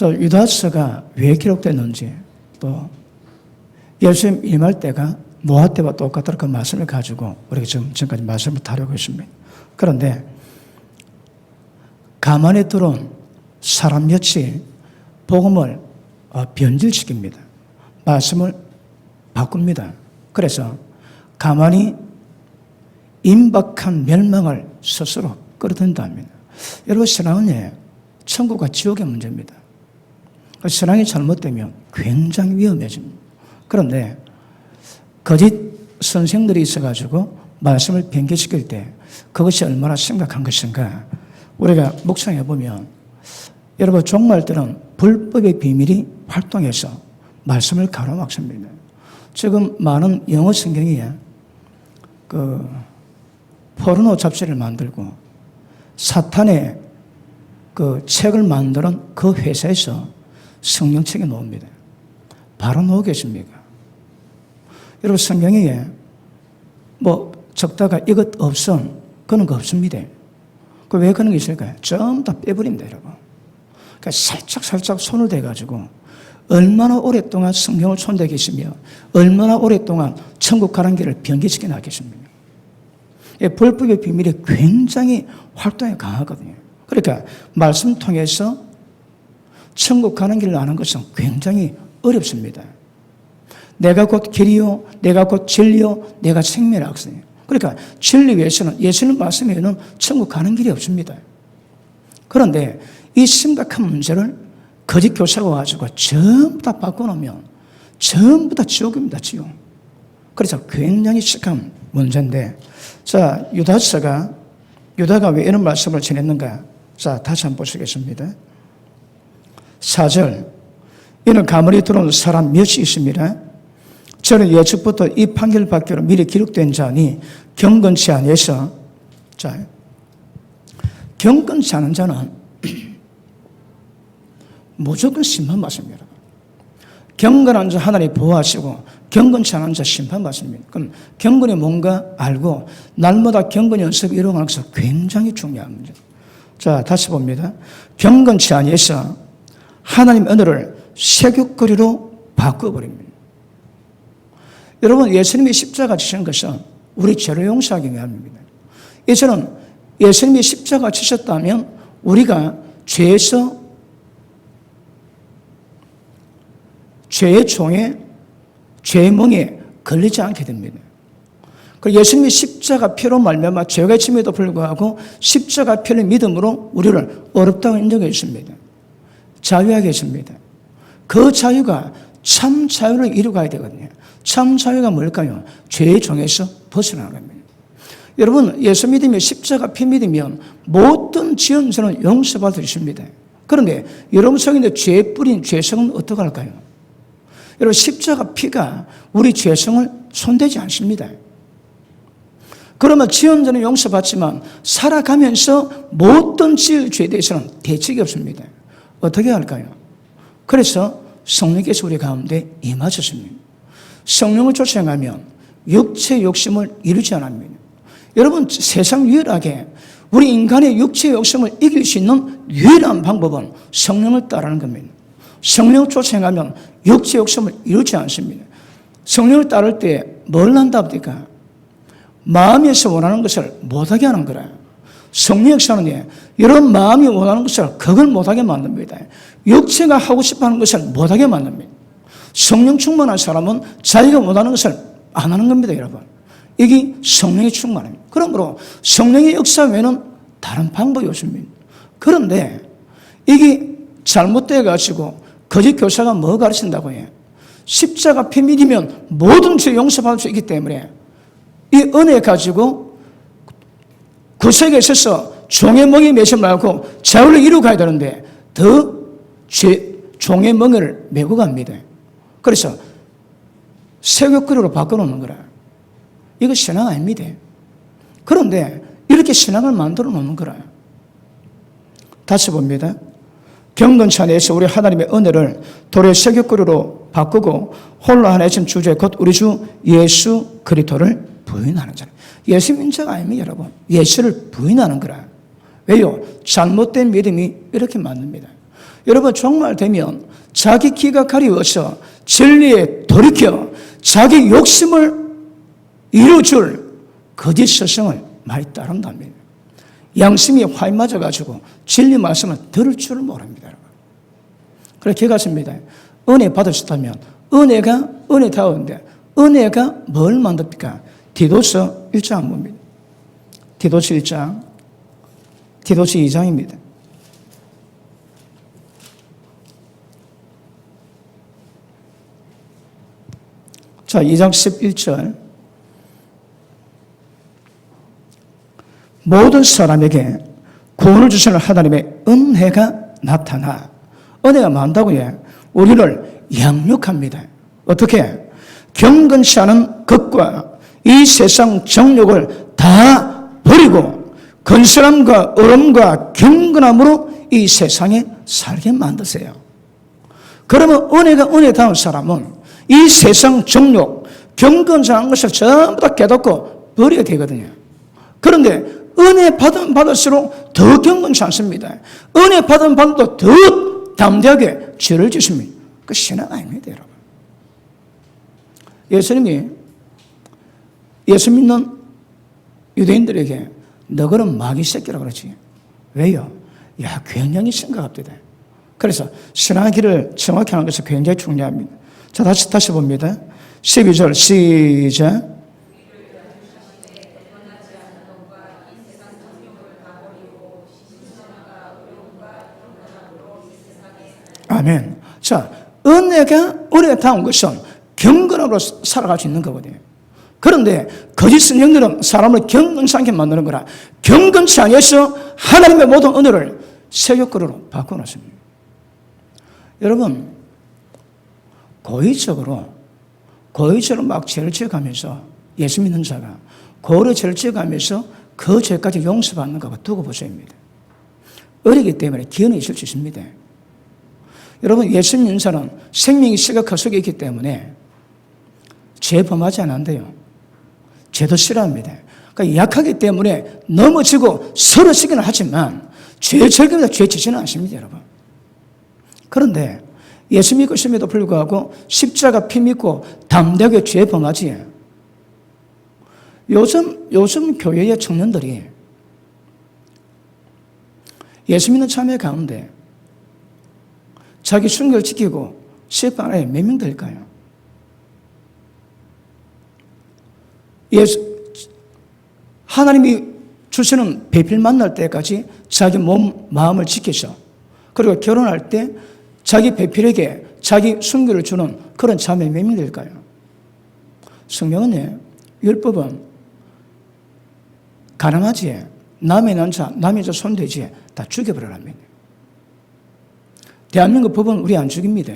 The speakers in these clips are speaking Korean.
유다서가 왜 기록됐는지, 또 예수님 임할 때가 노아 때와 똑같다는 그 말씀을 가지고 우리가 지금까지 말씀을 다루고 있습니다. 그런데 가만히 들어온 사람 몇이 복음을 변질시킵니다. 말씀을 바꿉니다. 그래서 가만히 임박한 멸망을 스스로 끌어든다 합니다. 여러분, 신앙은 천국과 지옥의 문제입니다. 신앙이 잘못되면 굉장히 위험해집니다. 그런데 거짓 선생들이 있어가지고 말씀을 변개시킬 때 그것이 얼마나 심각한 것인가 우리가 묵상해 보면, 여러분, 종말들은 불법의 비밀이 활동해서 말씀을 가로막습니다. 지금 많은 영어 성경이 포르노 잡지를 만들고 사탄의 책을 만드는 그 회사에서 성경책이 나옵니다. 바로 나오겠습니까? 여러분, 성경에 적다가 이것 없음 그런 거 없습니다. 왜 그런 게 있을까요? 전부 다 빼버립니다, 여러분. 그러니까 살짝 손을 대가지고 얼마나 오랫동안 성경을 손대고 계시며 얼마나 오랫동안 천국 가는 길을 변개시켜 놨겠습니까? 불법의 비밀이 굉장히 활동이 강하거든요. 그러니까 말씀 통해서 천국 가는 길을 아는 것은 굉장히 어렵습니다. 내가 곧 길이요, 내가 곧 진리요, 내가 생명이라 하거든요. 그러니까 진리 위해서는, 예수님 말씀 외에는 천국 가는 길이 없습니다. 그런데 이 심각한 문제를 거짓 교사가 와가지고 전부 다 바꿔놓으면 전부 다 지옥입니다, 지옥. 그래서 굉장히 심각한 문제인데, 유다가 왜 이런 말씀을 전했는가? 다시 한번 보시겠습니다. 4절, 이는 가문이 들어온 사람 몇이 있습니다. 저는 예측부터 이 판결 받기로 미리 기록된 자니 경건치 아니해서, 경건치 않은 자는 무조건 심판받습니다. 경건한 자 하나님 보호하시고 경건치 않은 자 심판받습니다. 그럼 경건이 뭔가 알고 날마다 경건 연습 이루어가는 것은 굉장히 중요한 문제. 다시 봅니다. 경건치 아니해서 하나님 언어를 세균거리로 바꿔버립니다. 여러분, 예수님이 십자가 지신 것은 우리 죄를 용서하기 위함입니다. 이제는 예수님이 십자가 지셨다면 우리가 죄에서, 죄의 종에, 죄의 멍에 걸리지 않게 됩니다. 그리고 예수님이 십자가 피로 말미암아 죄가 짐에도 불구하고 십자가 피를 믿음으로 우리를 어렵다고 인정해 주십니다. 자유하게 했습니다. 그 자유가 참 자유를 이루어가야 되거든요. 참 자유가 뭘까요? 죄의 종에서 벗어나는 겁니다. 여러분, 예수 믿으면, 십자가 피 믿으면 모든 지은 죄는 용서받을 수 있습니다. 그런데 여러분 속에 있는 죄에 뿌린 죄성은 어떻게 할까요? 여러분, 십자가 피가 우리 죄성을 손대지 않습니다. 그러면 지은 죄는 용서받지만 살아가면서 모든 지은 죄에 대해서는 대책이 없습니다. 어떻게 할까요? 그래서 성령께서 우리 가운데 임하셨습니다. 성령을 쫓아가면 육체 욕심을 이루지 않습니다. 여러분, 세상 유일하게 우리 인간의 육체 욕심을 이길 수 있는 유일한 방법은 성령을 따르는 겁니다. 성령을 쫓아가면 육체 욕심을 이루지 않습니다. 성령을 따를 때 뭘 한답니까? 마음에서 원하는 것을 못하게 하는 거라. 성령 역사는 이런 마음이 원하는 것을 그걸 못하게 만듭니다. 육체가 하고 싶어하는 것을 못하게 만듭니다. 성령 충만한 사람은 자기가 원하는 것을 안 하는 겁니다, 여러분. 이게 성령의 충만입니다. 그러므로 성령의 역사 외에는 다른 방법이 없습니다. 그런데 이게 잘못돼가지고 거짓 교사가 뭐 가르친다고 해요? 십자가 피 믿으면 모든 죄 용서받을 수 있기 때문에 이 은혜 가지고 구석에 있어서 종의 멍에 매지 말고 자유를 이루어가야 되는데 더 종의 멍을 메고 갑니다. 그래서 세교거리로 바꿔놓는 거라. 이거 신앙 아닙니다. 그런데 이렇게 신앙을 만들어 놓는 거라. 다시 봅니다. 경건치 아니해서 우리 하나님의 은혜를 도리어 세교거리로 바꾸고 홀로 하나 계신 주제 곧 우리 주 예수 그리스도를 부인하는 자라. 예수 민자가 아닙니다, 여러분. 예수를 부인하는 거라. 왜요? 잘못된 믿음이 이렇게 만듭니다. 여러분 종말 되면 자기 귀가 가리워서 진리에 돌이켜 자기 욕심을 이루어줄 거짓 스승을 많이 따른답니다. 양심이 화이 맞아가지고 진리 말씀을 들을 줄을 모릅니다. 그래서 기가십니다. 은혜 받으셨다면 은혜가 은혜다운데 은혜가 뭘 만듭니까? 디도서 1장 봅니다. 디도서 1장, 디도서 2장입니다. 자, 2장 11절. 모든 사람에게 구원을 주시는 하나님의 은혜가 나타나. 은혜가 많다고요. 우리를 양육합니다. 어떻게? 경건치 않은 것과 이 세상 정욕을 다 버리고 건실함과 의름과 경건함으로 이 세상에 살게 만드세요. 그러면 은혜다운 사람은 이 세상 정욕, 경건치 않은 것을 전부 다 깨닫고 버려야 되거든요. 그런데 은혜 받을수록 더 경건치 않습니다. 은혜 받을수록 더 담대하게 죄를 짓습니다. 그 신앙 아닙니다, 여러분. 예수님이 예수 믿는 유대인들에게 너그런 마귀 새끼라고 그러지. 왜요? 야, 굉장히 심각합니다. 그래서 신앙의 길을 정확히 하는 것이 굉장히 중요합니다. 자, 다시 봅니다. 12절 시작. 아멘. 자, 은혜다운 것은 경건함으로 살아갈 수 있는 거거든요. 그런데 거짓 선생들은 사람을 경건치 않게 만드는 거라 경건치 않아서 하나님의 모든 은혜를 세력거리로 바꿔놨습니다. 여러분, 고의적으로 막 죄를 지어가면서 예수 믿는 자가 고의로 죄를 지어가면서 그 죄까지 용서받는 거가 두고 보셔야합니다. 어리기 때문에 기운이 있을 수 있습니다. 여러분, 예수 믿는 자는 생명이 시각화 속에 있기 때문에 죄 범하지 않는데요. 죄도 싫어합니다. 그러니까 약하기 때문에 넘어지고 쓰러지기는 하지만 죄 절금에다 죄 지지는 않습니다, 여러분. 그런데 예수 믿고 있음에도 불구하고 십자가 피 믿고 담대하게 죄 범하지. 요즘 교회의 청년들이 예수 믿는 참여 가운데 자기 순결 지키고 시방 안에 몇 명 될까요? 하나님이 주시는 배필 만날 때까지 자기 마음을 지켜서 그리고 결혼할 때 자기 배필에게 자기 순결을 주는 그런 자매 몇 명 될까요? 성경은 율법은 가늠하지, 남의 남자, 남의 자 손대지 다 죽여버리랍니다. 대한민국 법은 우리 안 죽입니다.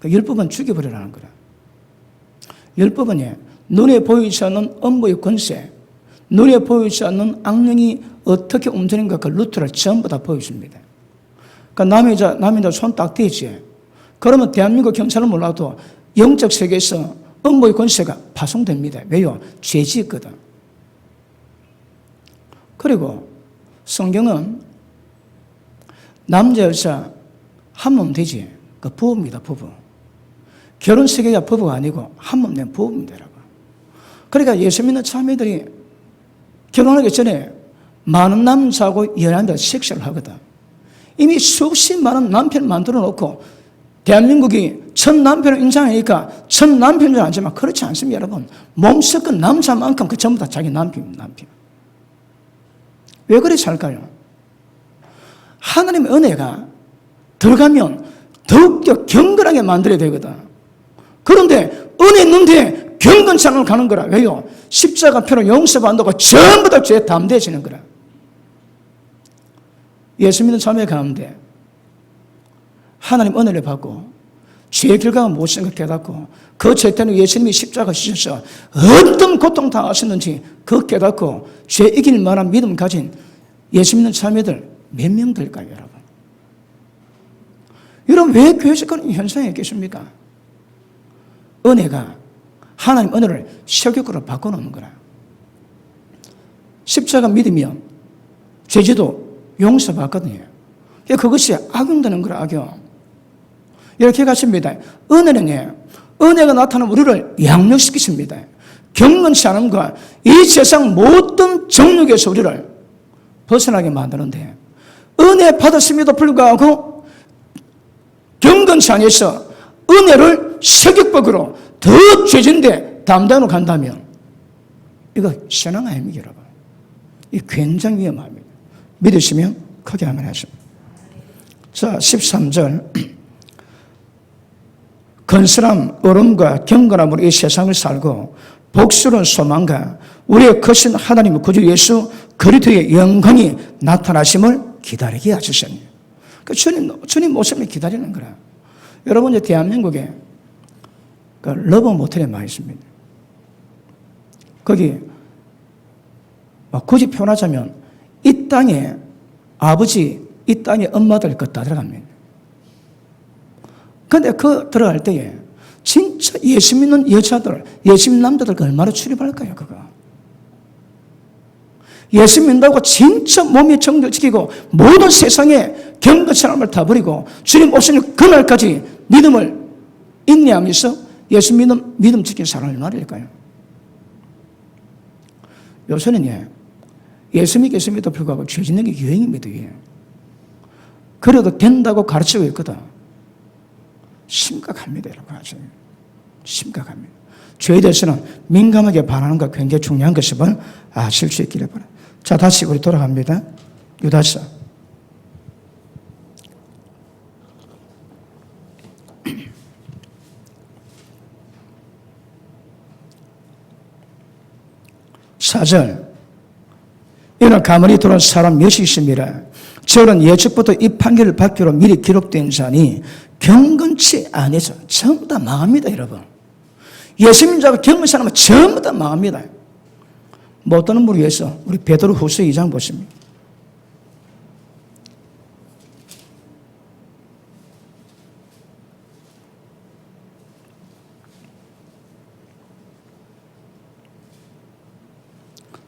율법은 죽여버리라는 거라. 율법은 눈에 보이지 않는 음부의 권세, 눈에 보이지 않는 악령이 어떻게 움직이는가 그 루트를 전부 다 보여줍니다. 그러니까 남의 자 손 딱 대지. 그러면 대한민국 경찰은 몰라도 영적 세계에서 음부의 권세가 파송됩니다. 왜요? 죄 지었거든. 그리고 성경은 남자 여자 한 몸 되지. 그 부부입니다, 부부. 결혼 세계가 부부가 아니고 한 몸 된 부부입니다, 여러분. 그러니까 예수 믿는 자매들이 결혼하기 전에 많은 남자하고 연애한다 섹스를 하거든. 이미 수십 많은 남편을 만들어 놓고 대한민국이 첫 남편을 인정하니까 첫 남편인 줄 알지만 그렇지 않습니다, 여러분. 몸섞은 남자만큼 그 전부 다 자기 남편입니다, 남편. 왜 그래 살까요? 하나님의 은혜가 들어가면 더욱더 경건하게 만들어야 되거든. 그런데 은혜 있는데 경건치 않으로 가는 거라. 왜요? 십자가 표로 용서받는다고 전부 다 죄에 담대해지는 거라. 예수 믿는 자매 가운데 하나님 은혜를 받고 죄의 결과가 무엇인가 깨닫고 그 죄 때문에 예수님이 십자가 지셔서 어떤 고통 당하셨는지 그 깨닫고 죄 이길 만한 믿음 가진 예수 믿는 자매들 몇 명 될까요, 여러분? 여러분, 왜 교회에서 그런 현상이 있겠습니까? 은혜가 하나님 은혜를 세격으로 바꿔놓는 거라. 십자가 믿으면 죄지도 용서받거든요. 그것이 악용되는 거라, 악용. 이렇게 가십니다. 은혜는 은혜가 나타나면 우리를 양육시키십니다. 경건치 않음과 이 세상 모든 정욕에서 우리를 벗어나게 만드는데, 은혜 받았음에도 불구하고 경건치 않아서 은혜를 세격법으로 더 죄진데 담당으로 간다면 이거 신앙 아닙니까, 여러분? 이 굉장히 위험합니다. 믿으시면 크게 한번 하십니다. 자, 13절. 건설함, 얼음과 경건함으로 이 세상을 살고 복스러운 소망과 우리의 크신 하나님의 구주 예수 그리스도의 영광이 나타나심을 기다리게 하셨습니다. 그 주님 모습을 기다리는 거라. 여러분, 이제 대한민국에 그 러브 모텔에 많이 있습니다. 거기 굳이 표현하자면 이 땅에 아버지, 이 땅에 엄마들 것 다 들어갑니다. 근데 들어갈 때에 진짜 예수 믿는 여자들, 예수 믿는 남자들 얼마나 출입할까요, 그거? 예수 믿는다고 진짜 몸이 정결지키고 모든 세상에 경건함을 다 버리고 주님 오시는 그날까지 믿음을 인내하면서 예수 믿음 지킨 사람이 말일까요? 요새는 예수 믿겠음에도 불구하고 죄 짓는 게 유행입니다. 그래도 된다고 가르치고 있거든. 심각합니다, 여러분. 심각합니다. 죄에 대해서는 민감하게 반하는 것 굉장히 중요한 것임을 아실 수 있기를 바랍니다. 자, 다시 우리 돌아갑니다. 유다서. 사절. 이는 가만히 돌아온 사람 몇이 있습니다. 저는 예측부터 이 판결을 받기로 미리 기록된 자니 경건치 않아서 전부 다 망합니다, 여러분. 예수 믿는 자가 경건치 않으면 전부 다 망합니다. 뭐 어떤 분을 위해서 우리 베드로 후서 2장 보십니다.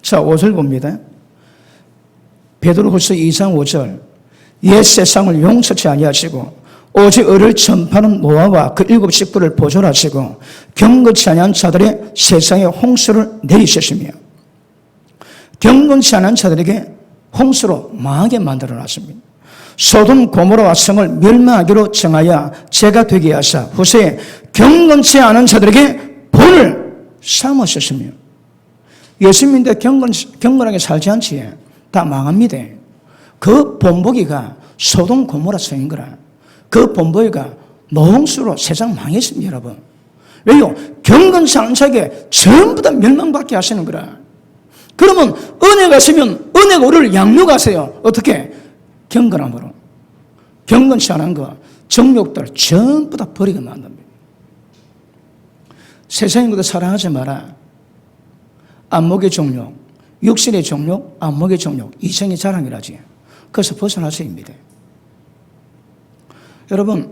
자, 5절 봅니다. 베드로 후서 2장 5절. 옛 세상을 용서치 아니하시고 오직 의를 전파하는 노아와 그 7 식구를 보존하시고 경건치 아니한 자들의 세상에 홍수를 내리셨으며 경건치 않은 자들에게 홍수로 망하게 만들어놨습니다. 소돔 고모라와 성을 멸망하기로 정하여 죄가 되게 하사 후세에 경건치 않은 자들에게 본을 삼으셨으며, 예수 믿는데 경건하게 살지 않지 다 망합니다. 그 본보기가 소돔 고모라 성인 거라. 그 본보기가 노홍수로 세상 망했습니다, 여러분. 왜요? 경건치 않은 자에게 전부 다 멸망받게 하시는 거라. 그러면 은혜가 있으면 은혜가 우리를 양육하세요. 어떻게? 경건함으로. 경건치 않은 거, 정욕들 전부 다 버리게 만듭니다. 세상인 것도 사랑하지 마라. 안목의 정욕, 육신의 정욕, 안목의 정욕, 이성의 자랑이라지. 그래서 벗어나서입니다. 여러분,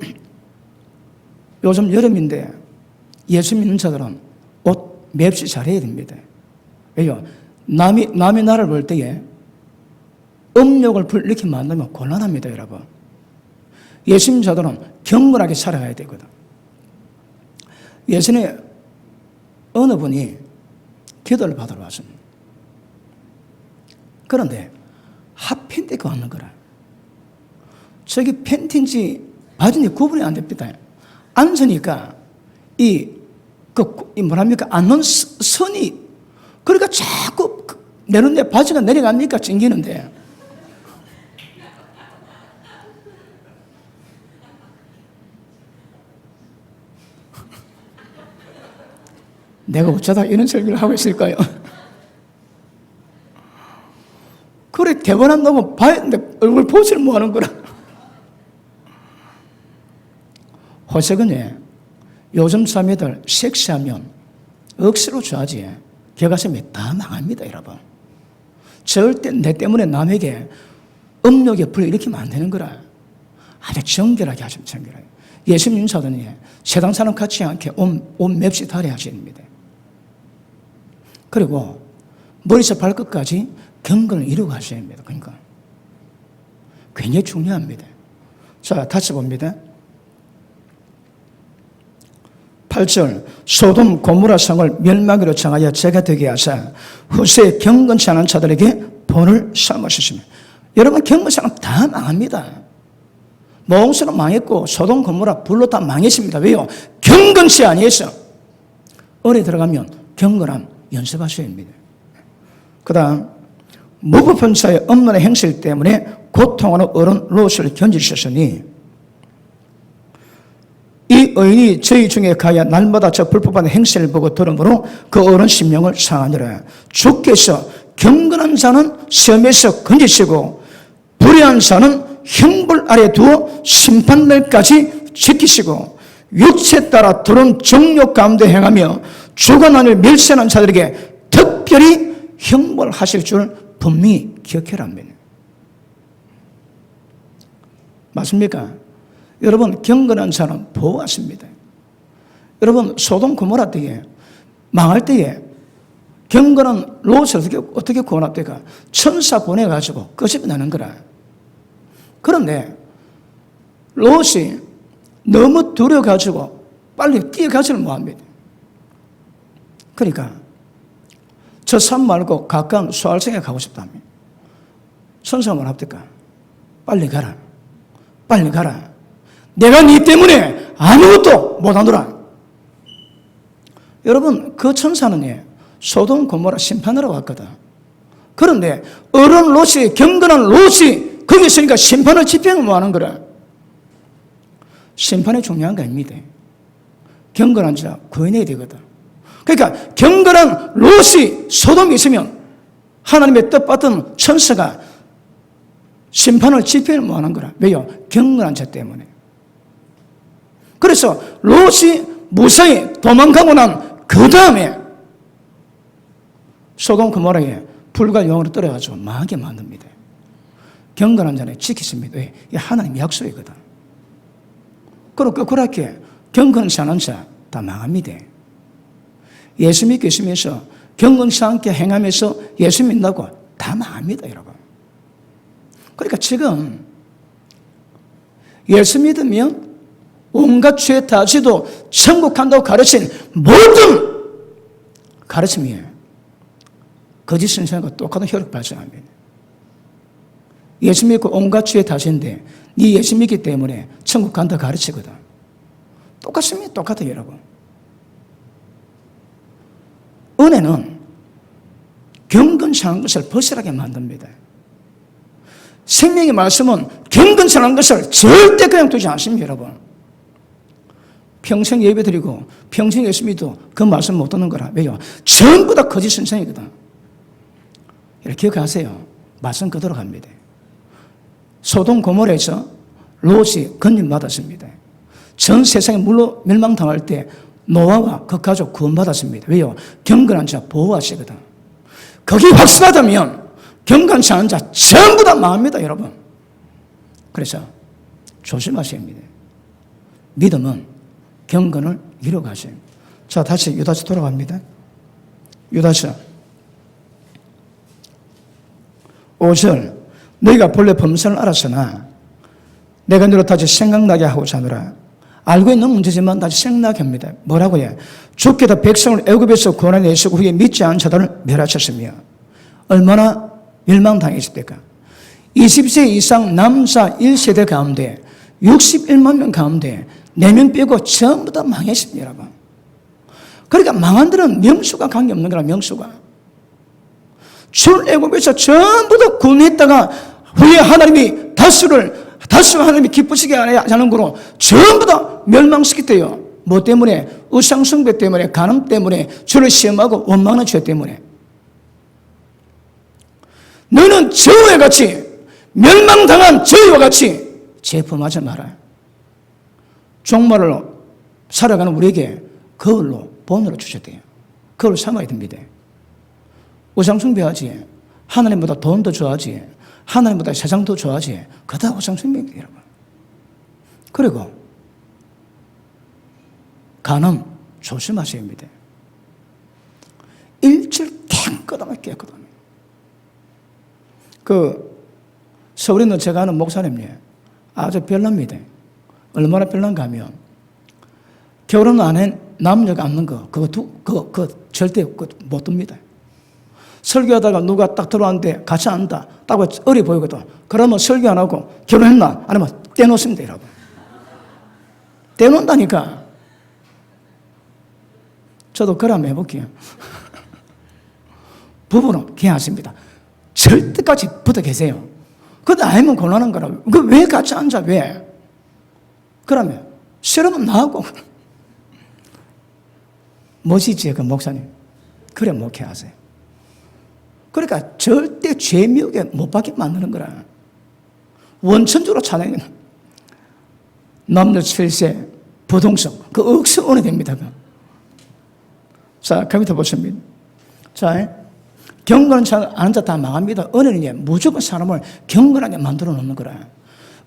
요즘 여름인데 예수 믿는 자들은 옷 맵시 잘해야 됩니다. 왜요? 남이 나를 볼 때에 음욕을 불이렇게 만들면 곤란합니다, 여러분. 예수 믿는 자들은 경건하게 살아가야 되거든. 예전에 어느 분이 기도를 받으러 왔습니다. 그런데 핫팬티 입고 왔는 거라. 저기 팬티인지 바지인지 구분이 안 됩니다. 앉으니까 뭐랍니까? 앉는 선이, 그러니까 자꾸 내는데 바지가 내려갑니까? 찡기는데. 내가 어쩌다 이런 설교를 하고 있을까요? 그래, 대본 안 나오면 봐야 되는데 얼굴 보지를 못하는 거라. 호석은 요즘 사람들 섹시하면 억지로 좋아하지 개가슴이 다 망합니다, 여러분. 절대 내 때문에 남에게 음욕에 불일으키면 안 되는 거라. 아주 정결하게 하시면 정결하게. 예수 믿는 자들은 세상 사람 같지 않게 옷 맵시 다려 하셔야 됩니다. 그리고 머리에서 발끝까지 경건을 이루고 하셔야 합니다. 그러니까 굉장히 중요합니다. 자, 다시 봅니다. 8절 소돔 고모라 성을 멸망으로 정하여 죄가 되게 하사 후세에 경건치 않은 자들에게 본을 삼으셨습니다. 여러분, 경건치 않은 다 망합니다. 모홍수는 망했고 소돔 고모라 불로 다 망했습니다. 왜요? 경건치 아니해서. 어디 들어가면 경건함 연습하셔야 합니다. 그 다음 무법한 자의 엄란의 행실 때문에 고통하는 어른 롯을 견디셨으니 이 의인이 저희 중에 가야 날마다 저 불법한 행실을 보고 들으므로 그 어른 심령을 상하니라. 주께서 경건한 자는 시험에서 건지시고 불의한 자는 형벌 아래 두어 심판날까지 지키시고 육체 따라 들어온 정욕 가운데 행하며 주관한을 멸시하는 자들에게 특별히 형벌하실 줄 분명히 기억해랍니다. 맞습니까? 여러분, 경건한 자는 보호하십니다. 여러분, 소돔 고모라 때에 망할 때에 경건한 롯을 어떻게 구원합니까? 천사 보내가지고 끄집어내는 거라. 그런데 롯이 너무 두려워가지고 빨리 뛰어가지를 못합니다. 그러니까 저 산 말고 가까운 수알성에 가고 싶다며. 천사가 뭘 합니까? 빨리 가라. 빨리 가라. 내가 네 때문에 아무것도 못하노라. 여러분, 그 천사는 소돔 고모라 심판하러 왔거든. 그런데 어른 롯이, 경건한 롯이 거기 있으니까 심판을 집행을 못하는 거라. 심판이 중요한 거 아닙니다. 경건한 자 구해내야 되거든. 그러니까 경건한 롯이 소돔에 있으면 하나님의 뜻받던 천사가 심판을 집행을 못하는 거라. 왜요? 경건한 자 때문에. 그래서 롯이 무사히 도망가고 난 그 다음에 소돔 고모라에 불과 용으로 떨어가지고 망하게 만듭니다. 경건한 자는 지키십니다. 왜? 이게 하나님의 약속이거든. 그리고 거꾸렇게 경건치 않은 자 다 망합니다. 예수 믿고 있으면서 경건치 않게 행하면서 예수 믿는다고 다 망합니다, 여러분. 그러니까 지금 예수 믿으면 온갖 죄 다 지도 천국 간다고 가르친 모든 가르침이에요. 거짓 선생과 똑같은 효력 발생합니다. 예수 믿고 온갖 죄 다 지는데 네 예수 믿기 때문에 천국 간다 가르치거든. 똑같습니다. 똑같아요, 여러분. 은혜는 경건치 않은 것을 벗어나게 만듭니다. 생명의 말씀은 경건치 않은 것을 절대 그냥 두지 않습니다, 여러분. 평생 예배 드리고 평생 예수 믿어도 그 말씀 못 듣는 거라. 왜요? 전부 다 거짓 선생이거든. 이렇게 기억하세요. 말씀 그대로 갑니다. 소돔 고모라에서 롯이 건진받았습니다. 전 세상에 물로 멸망당할 때 노아와 그 가족 구원받았습니다. 왜요? 경건한 자 보호하시거든. 거기 확신하다면 경건치 않은 자 전부 다 망합니다, 여러분. 그래서 조심하셔야 합니다. 믿음은 경건을 이루어가셔야 합니다. 자, 다시 유다서 돌아갑니다. 유다서 5절 너희가 본래 범선을 알았으나 내가 너를 다시 생각나게 하고자 하노라. 알고 있는 문제지만 다시 생각나게 합니다. 뭐라고 해? 주께서 백성을 애굽에서 구원해내시고 후에 믿지 않은 자들을 멸하셨으며 얼마나 멸망당했습니까? 20세 이상 남자 1세대 가운데 61만 명 가운데 4명 빼고 전부 다 망했습니다, 여러분. 그러니까 망한 데는 명수가 관계없는 거라, 명수가. 출애굽에서 전부 다 구원했다가 후에 하나님이 다수 하나님이 기쁘시게 하는 거로 전부 다 멸망시켰대요. 뭐 때문에? 우상숭배 때문에, 간음 때문에, 주를 시험하고 원망하는 죄 때문에. 너는 저와 같이 멸망당한 저희와 같이 죄범하지 마라. 종말로 살아가는 우리에게 거울로 본으로 주셨대요. 거울 삼아야 됩니다. 우상숭배하지. 하나님보다 돈도 좋아하지. 하나님보다 세상도 좋아하지. 그다 우상숭배입니다, 여러분. 그리고 간음 조심하셔야 합니다. 일절 깨끗하게. 서울에 있는 제가 아는 목사님이 아주 별납니다. 얼마나 별난가 하면 결혼 안에 남녀가 앉는 거 그거 절대 못 둡니다. 설교하다가 누가 딱 들어왔는데 같이 앉는다. 딱 어리 보이거든. 그러면 설교 안 하고 결혼했나? 아니면 떼놓습니다, 여러분. 떼놓는다니까. 저도 그걸 한번 해볼게요. 부부는 괜찮습니다. 절대까지 붙어 계세요. 그런데 아니면 곤란한 거라. 왜 같이 앉아? 왜? 그러면 싫으면 나하고 멋이지, 그 목사님. 그래 목회하세요. 그러니까 절대 죄미혹에 못 받게 만드는 거라. 원천적으로 찬양해. 남녀 7세 부동성 그 억수 은혜 됩니다. 자, 그 밑에 보십니다. 자, 경건한 자 아는 자 다 망합니다. 은혜는 무조건 사람을 경건하게 만들어 놓는 거라.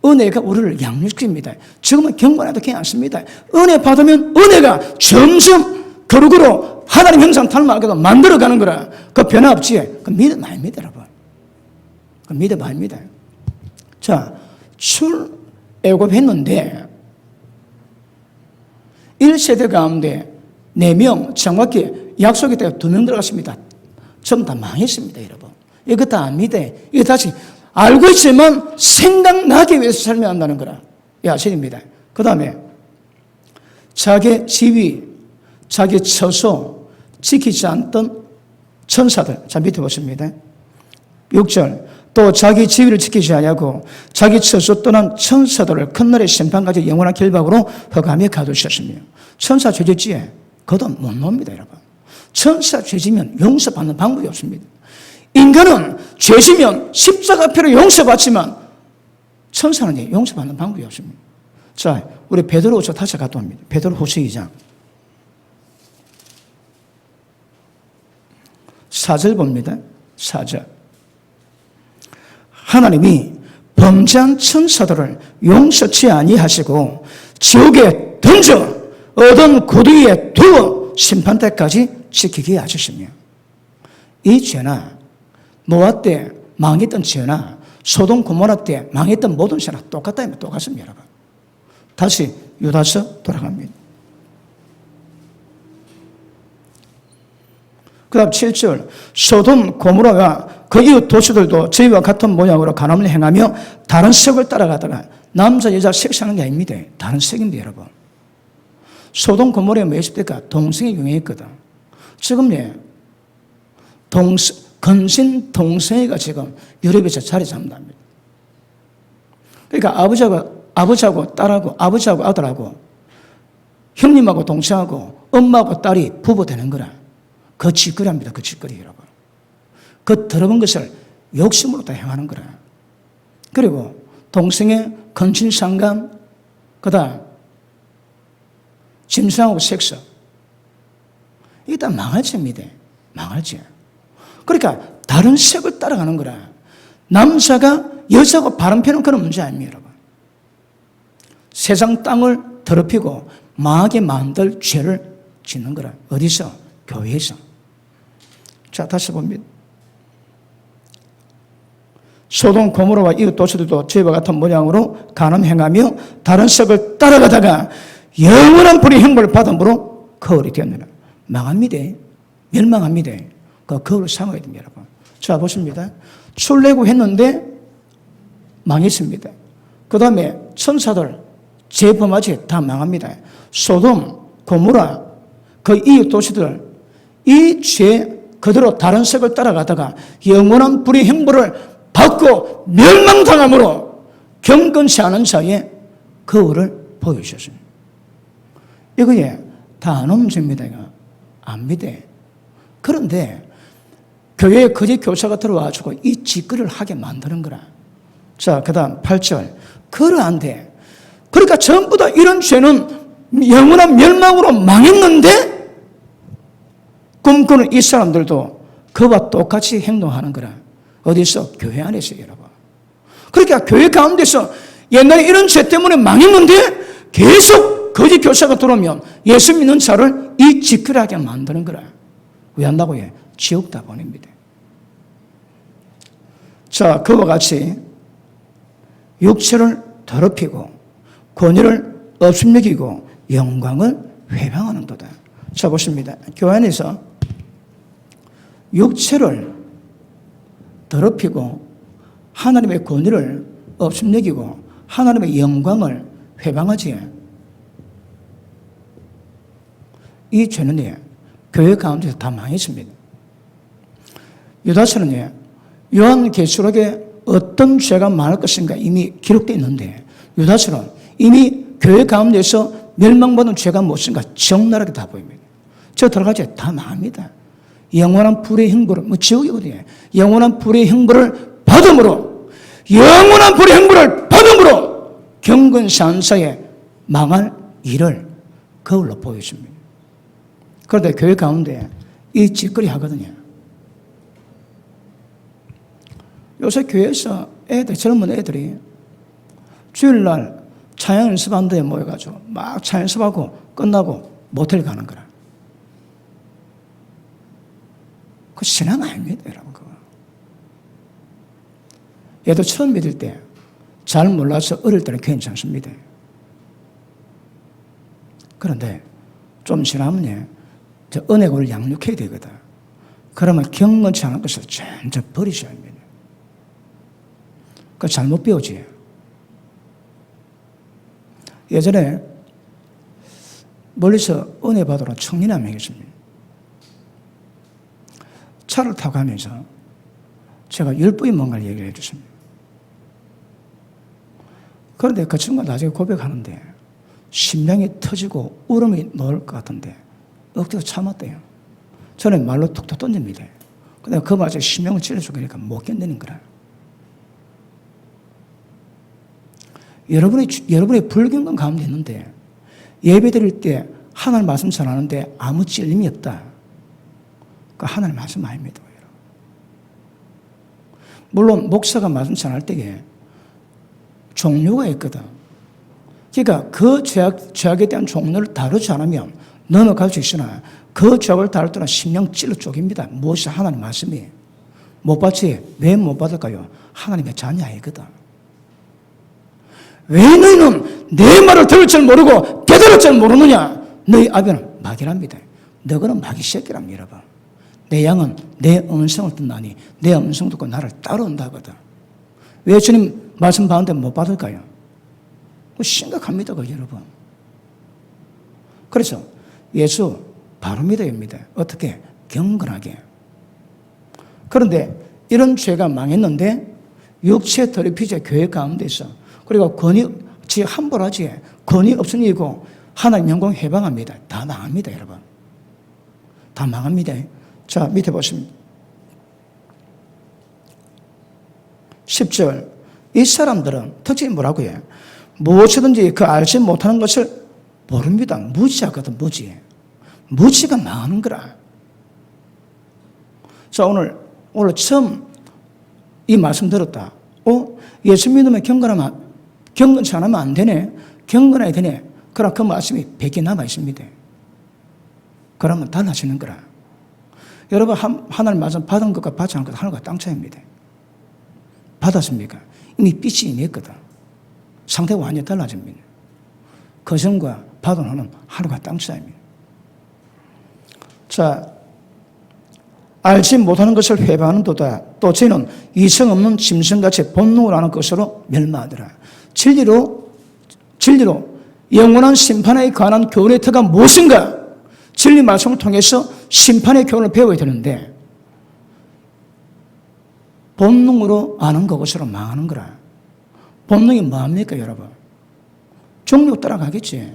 은혜가 우리를 양육시킵니다. 지금은 경건해도 괜찮습니다. 은혜 받으면 은혜가 점점 거룩으로 하나님 형상 닮아가게 만들어가는 거라. 그 변화 없지. 그 믿음 아닙니다, 여러분. 그 믿음 아닙니다. 자, 출애굽했는데 1세대 가운데 4명, 정확히 약속의 때가 2명 들어갔습니다. 전부 다 망했습니다, 여러분. 이거 다 압니다. 이거 다시 알고 있지만 생각나기 위해서 설명한다는 거라. 이 아실입니다. 그 다음에 자기 지위, 자기 처소 지키지 않던 천사들. 자, 밑에 보십니다. 6절. 또 자기 지위를 지키지 아니하고 자기 처소 떠난 천사들을 큰날의 심판까지 영원한 결박으로 흑암에 가두셨으며. 천사 죄짓지에 그도 못 놉니다, 여러분. 천사 죄지면 용서받는 방법이 없습니다. 인간은 죄지면 십자가표로 용서받지만 천사는 용서받는 방법이 없습니다. 자, 우리 베드로후서 다시 갔다 옵니다. 베드로후서 2장 4절 봅니다. 4절. 하나님이 범죄한 천사들을 용서치 아니하시고 지옥에 던져 어두운 구두 위에 두어 심판대까지 지키게 하셨으며. 이 죄나 노아 때 망했던 죄나 소돔 고모라 때 망했던 모든 죄나 똑같다면 똑같습니다, 여러분. 다시 유다서 돌아갑니다. 그 다음 7절. 소돔 고모라와 그 이웃 도시들도 저희와 같은 모양으로 간음을 행하며 다른 색을 따라가다가 남자 여자 섹스하는 게 아닙니다. 다른 색입니다, 여러분. 소돔 고모라가 몇십 대가 동성이 유행했거든. 지금 근신 동성애가 지금 유럽에서 자리 잡는답니다. 그러니까 아버지하고 딸하고 아버지하고 아들하고 형님하고 동생하고 엄마하고 딸이 부부 되는 거라. 그 짓거리합니다. 그 짓거리, 여러분. 그 더러운 것을 욕심으로 다 행하는 거라. 그리고 동성애, 근친상간, 그 다음 짐승하고 섹스. 이게 다 망할 죄입니다. 망할 죄. 그러니까 다른 색을 따라가는 거라. 남자가 여자하고 바람 피는 그런 문제 아닙니다, 여러분. 세상 땅을 더럽히고 망하게 만들 죄를 짓는 거라. 어디서? 교회에서. 자, 다시 봅니다. 소돔 고모라와 이웃 도시들도 저희와 같은 모양으로 간음행하며 다른 색을 따라가다가 영원한 불의 형벌을 받음으로 거울이 되었느라. 망합니다. 멸망합니다. 그 거울을 삼아야 됩니다, 여러분. 자, 보십니다. 출애굽했는데 망했습니다. 그 다음에 천사들 재범하지 다 망합니다. 소돔, 고모라, 그 이웃 도시들 이 죄 그대로 다른 색을 따라가다가 영원한 불의 형벌을 받고 멸망당함으로 경건치 않은 자의 거울을 보여주셨습니다. 이거에 다 안 옮깁니다. 안 믿어. 그런데 교회에 거짓 교사가 들어와가지고 이 짓거리를 하게 만드는 거라. 자, 그 다음 8절. 그러한데, 그러니까 전부 다 이런 죄는 영원한 멸망으로 망했는데 꿈꾸는 이 사람들도 그와 똑같이 행동하는 거라. 어디서? 교회 안에서, 여러분. 그러니까 교회 가운데서 옛날에 이런 죄 때문에 망했는데 계속 거짓 교사가 들어오면 예수 믿는 자를 이 짓거리하게 만드는 거라. 왜 한다고 해? 지옥 다 보냅니다. 자, 그와 같이 육체를 더럽히고 권위를 업신여기고 영광을 회방하는도다. 자, 보십니다. 교회 안에서 육체를 더럽히고 하나님의 권위를 업신여기고 하나님의 영광을 회방하지. 이 죄는 교회 가운데서 다 망했습니다. 유다서는 요한계시록에 어떤 죄가 많을 것인가 이미 기록되어 있는데 유다서는 이미 교회 가운데서 멸망받은 죄가 무엇인가 적나라하게 다 보입니다. 저 들어가지 다 망합니다. 영원한 불의 형벌을, 지옥이거든요. 영원한 불의 형벌을 받음으로, 영원한 불의 형벌을 받음으로 경건산사에 망할 일을 거울로 보여줍니다. 그런데 교회 가운데 이 짓거리 하거든요. 요새 교회에서 젊은 애들이 주일날 찬양 연습하는 데 모여가지고 막 찬양 연습하고 끝나고 모텔 가는 거라. 그 신앙 아닙니다, 여러분. 그거. 얘도 처음 믿을 때 잘 몰라서 어릴 때는 괜찮습니다. 그런데 좀 지나면 저 은혜를 양육해야 되거든. 그러면 경건치 않은 것을 전부 버리셔야 합니다. 그 잘못 배우지. 예전에 멀리서 은혜 받으러 청년이 한 명 있습니다. 차를 타고 가면서 제가 10분이 뭔가를 얘기를 해줬습니다. 그런데 그 친구가 나중에 고백하는데 심장이 터지고 울음이 나올 것 같은데 억지로 참았대요. 저는 말로 툭툭 던집니다. 근데 그 말에 심장을 찔러주니까 못 견디는 거라. 여러분의 불경건 가운데 있는데 예배 드릴 때 하나님 말씀 전하는데 아무 찔림이 없다. 그 하나님 말씀 아닙니다. 물론 목사가 말씀 전할 때에 종류가 있거든. 그러니까 그 죄악에 대한 종류를 다루지 않으면 넘어갈 수 있으나 그 죄악을 다룰 때는 심령 찔러 쪼깁니다. 무엇이 하나님 말씀이. 못 받지? 왜 못 받을까요? 하나님의 자녀 아니거든. 왜 너희는 내 말을 들을 줄 모르고 깨달을 줄 모르느냐? 너희 아비는 마귀랍니다. 너희는 마귀 새끼랍니다, 여러분. 내 양은 내 음성을 듣나니 내 음성 듣고 나를 따라온다거든. 왜 주님 말씀 받는데 못 받을까요? 심각합니다, 여러분. 그래서 예수 바로 믿어야 합니다. 어떻게? 경건하게. 그런데 이런 죄가 망했는데 육체 더럽히자 교회 가운데서 그리고 권위, 지 함부로하지 권위 없으니고 하나님 영광 해방합니다. 다 망합니다, 여러분. 다 망합니다. 자, 밑에 보시면 10절 이 사람들은 특징이 뭐라고요? 무엇이든지 그 알지 못하는 것을 모릅니다. 무지하거든, 무지. 무지가 망하는 거라. 자, 오늘 처음 이 말씀 들었다. 예수 믿으면 경건치 않으면 안 되네. 경건해야 되네. 그러나 그 말씀이 100개 남아 있습니다. 그러면 달라지는 거라. 여러분, 하나님 말씀 받은 것과 받지 않은 것 하늘과 땅 차이입니다. 받았습니까? 이미 빛이 임했거든. 상태가 완전히 달라집니다. 그 전과 받은 후는 하늘과 땅 차이입니다. 자, 알지 못하는 것을 회방하는도다. 또 저희는 이성 없는 짐승같이 본능을 하는 것으로 멸망하더라. 진리로 영원한 심판에 관한 교훈의 터가 무엇인가? 진리 말씀을 통해서 심판의 교훈을 배워야 되는데 본능으로 아는 것으로 망하는 거라. 본능이 뭐합니까, 여러분? 정욕 따라가겠지.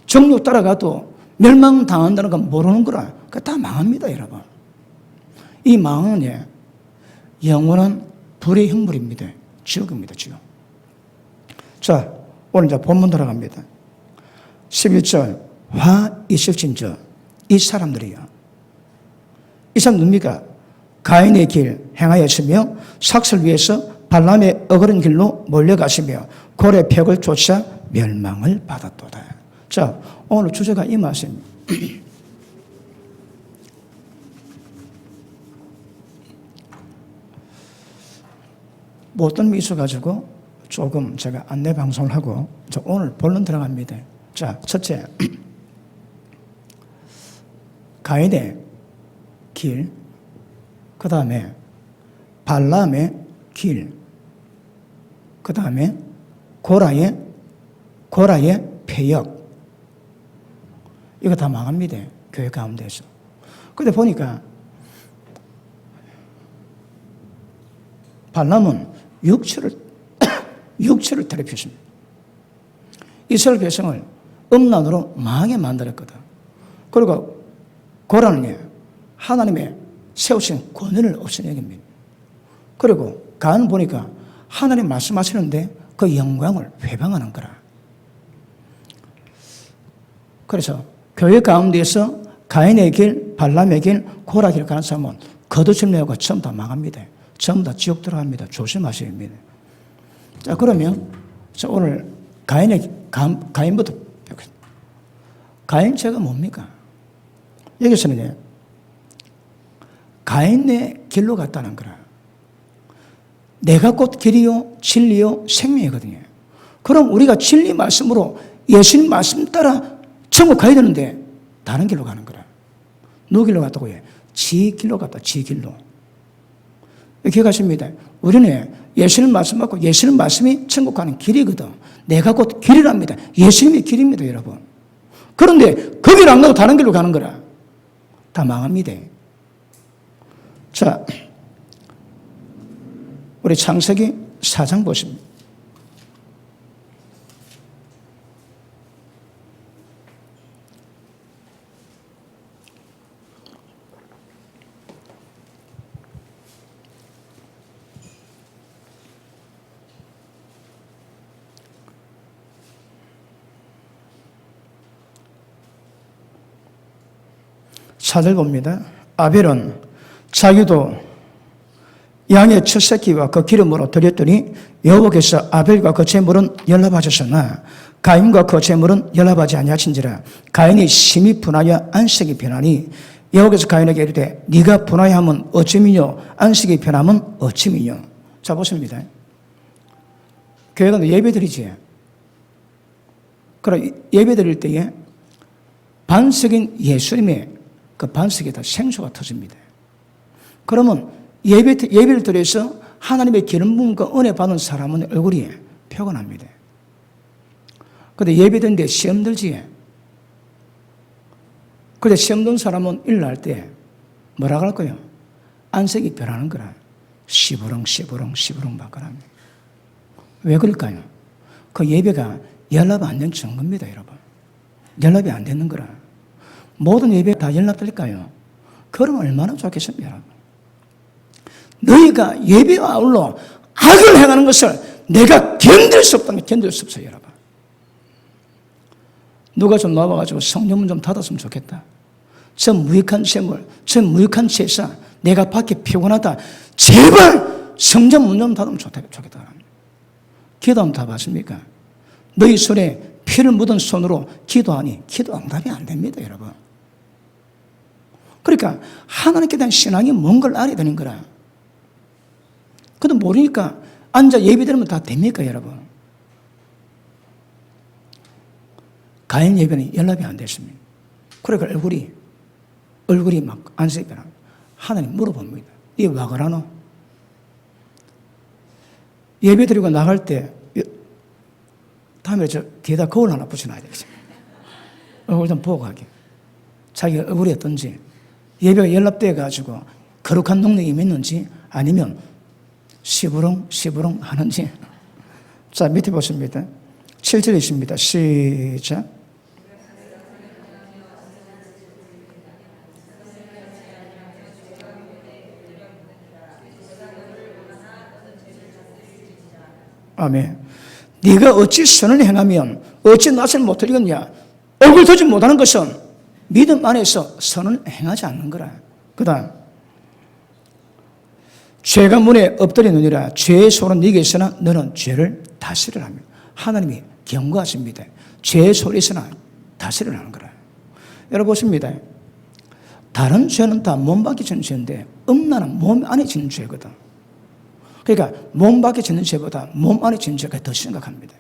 정욕 따라가도 멸망당한다는 건 모르는 거라. 그거 다 망합니다, 여러분. 이 망은 영원한 불의 형벌입니다. 지옥입니다, 지옥. 자, 오늘 이제 본문 들어갑니다. 11절, 화 있을진저. 이 사람들이요. 이 사람 누굽니까? 가인의 길 행하였으며 삭슬 위해서 발람의 어그른 길로 몰려가시며 고래 벽을 쫓아 멸망을 받았도다. 자, 오늘 주제가 이 말씀입니다. 뭐 어떤 놈이 있어가지고 조금 제가 안내 방송을 하고 오늘 본론 들어갑니다. 자, 첫째, 가인의 길, 그 다음에 발람의 길, 그 다음에 고라의 폐역, 이거 다 망합니다. 교회 가운데서. 근데 보니까 발람은 육체를 더럽혔습니다. 이스라엘 백성을 음란으로 망하게 만들었거든. 그리고 고라는 하나님의 세우신 권위를 없애는 얘기입니다. 그리고 가는 보니까 하나님 말씀하시는데 그 영광을 회방하는 거라. 그래서 교회 가운데에서 가인의 길, 발람의 길, 고라 길 가는 사람은 겉옷을내고 전부 다 망합니다. 전부 다 지옥 들어갑니다. 조심하셔야 합니다. 자, 그러면 오늘 가인부터 배우겠습니다. 가인 죄가 뭡니까? 여기서는 가인의 길로 갔다는 거라. 내가 곧 길이요 진리요 생명이거든요. 그럼 우리가 진리 말씀으로 예수님 말씀 따라 천국 가야 되는데 다른 길로 가는 거라. 누구 길로 갔다고 해? 지 길로 갔다. 지 길로. 기억하십니다. 우리는 예수님 말씀 받고 예수님 말씀이 천국 가는 길이거든. 내가 곧 길이랍니다. 예수님이 길입니다, 여러분. 그런데 그 길 안 가고 다른 길로 가는 거라. 다 망합니다. 자, 우리 창세기 4장 보십니다. 사절 봅니다. 아벨은 자기도 양의 첫 새끼와 그 기름으로 드렸더니 여호와께서 아벨과 그 제물은 연락하셨으나 가인과 그 제물은 연락하지 아니하신지라. 가인이 심히 분하여 안식이 변하니 여호와께서 가인에게 이르되 네가 분하여하면 어찌미뇨 안식이 변하면 어찌미뇨. 자, 보십니다. 교회가 예배 드리지. 그럼 예배 드릴 때에 반석인 예수님의 그 반석에다 생수가 터집니다. 그러면 예배를 드려서 하나님의 기름 부음과 은혜 받은 사람은 얼굴이 표현합니다. 그런데 예배 드는데 시험 들지. 그런데 시험 든 사람은 일날 때 뭐라고 할 거예요? 안색이 변하는 거라. 시부렁 바꿔납니다. 왜 그럴까요? 그 예배가 연락이 안 된 증거입니다, 여러분. 연락이 안 되는 거라. 모든 예배 다 연락될까요? 그러면 얼마나 좋겠습니까, 여러분? 너희가 예배와 아울러 악을 행하는 것을 내가 견딜 수 없다면 견딜 수 없어요, 여러분. 누가 좀 나와가지고 성령문 좀 닫았으면 좋겠다. 저 무익한 재물, 저 무익한 제사, 내가 받기 피곤하다. 제발 성전문 좀 닫으면 좋겠다. 기도하면 다 받습니까? 너희 손에 피를 묻은 손으로 기도하니 기도 응답이 안 됩니다, 여러분. 그러니까 하나님께 대한 신앙이 뭔 걸 알아야 되는 거라. 그것도 모르니까 앉아 예배드리면 다 됩니까, 여러분? 가인 예배는 연락이 안 됐습니다. 그러니까 얼굴이 막 안색이 변하고 하나님 물어봅니다. 이 왜 그러노? 예배 드리고 나갈 때 다음에 저 뒤에다 거울 하나 붙여놔야 되겠습니다. 얼굴 좀 보고 가게. 자기 얼굴이 어떤지, 예배가 연락돼가지고 거룩한 능력이 있는지 아니면 시부렁 하는지. 자, 밑에 보십니다. 7절에 있습니다. 시작. 아멘. 네가 어찌 선을 행하면 어찌 낯을 못 들겠냐. 얼굴 들지 못하는 것은 믿음 안에서 선을 행하지 않는 거라. 그 다음 죄가 문에 엎드리느니라. 죄의 소는 네게 있으나 너는 죄를 다스리라 합니다. 하나님이 경고하십니다. 죄의 소리 있으나 다스리라 하는 거라. 여러분 보십니다. 다른 죄는 다 몸 밖에 지는 죄인데 음란은 몸 안에 지는 죄거든. 그러니까 몸 밖에 짓는 죄보다 몸 안에 짓는 죄가 더 심각합니다.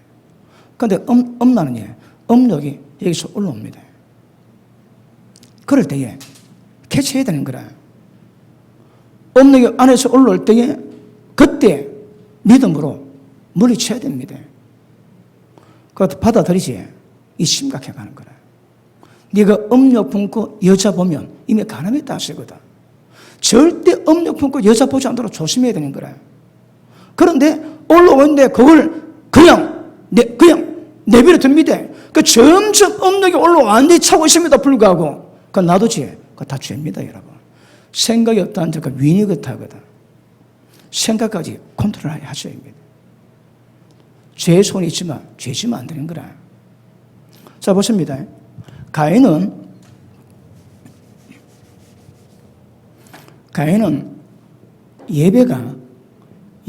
그런데 음란은 음욕이 여기서 올라옵니다. 그럴 때에 캐치해야 되는 거라. 음욕이 안에서 올라올 때에 그때 믿음으로 물리쳐야 됩니다. 그것도 받아들이지. 이 심각해 가는 거라. 네가 음욕 품고 여자 보면 이미 가늠이 따시거든. 절대 음욕 품고 여자 보지 않도록 조심해야 되는 거라. 그런데 올라오는데 그걸 그냥 내버려 둡니다. 그 점점 음욕이 올라왔는데 차고 있음에도 불구하고 그 놔두지. 그거 다 죄입니다, 여러분. 생각이 없다는 자가 위인이 그렇다거든. 생각까지 컨트롤 하셔야 합니다. 죄의 손이 있지만 죄지면 안 되는 거라. 자, 보십니다. 가인은 예배가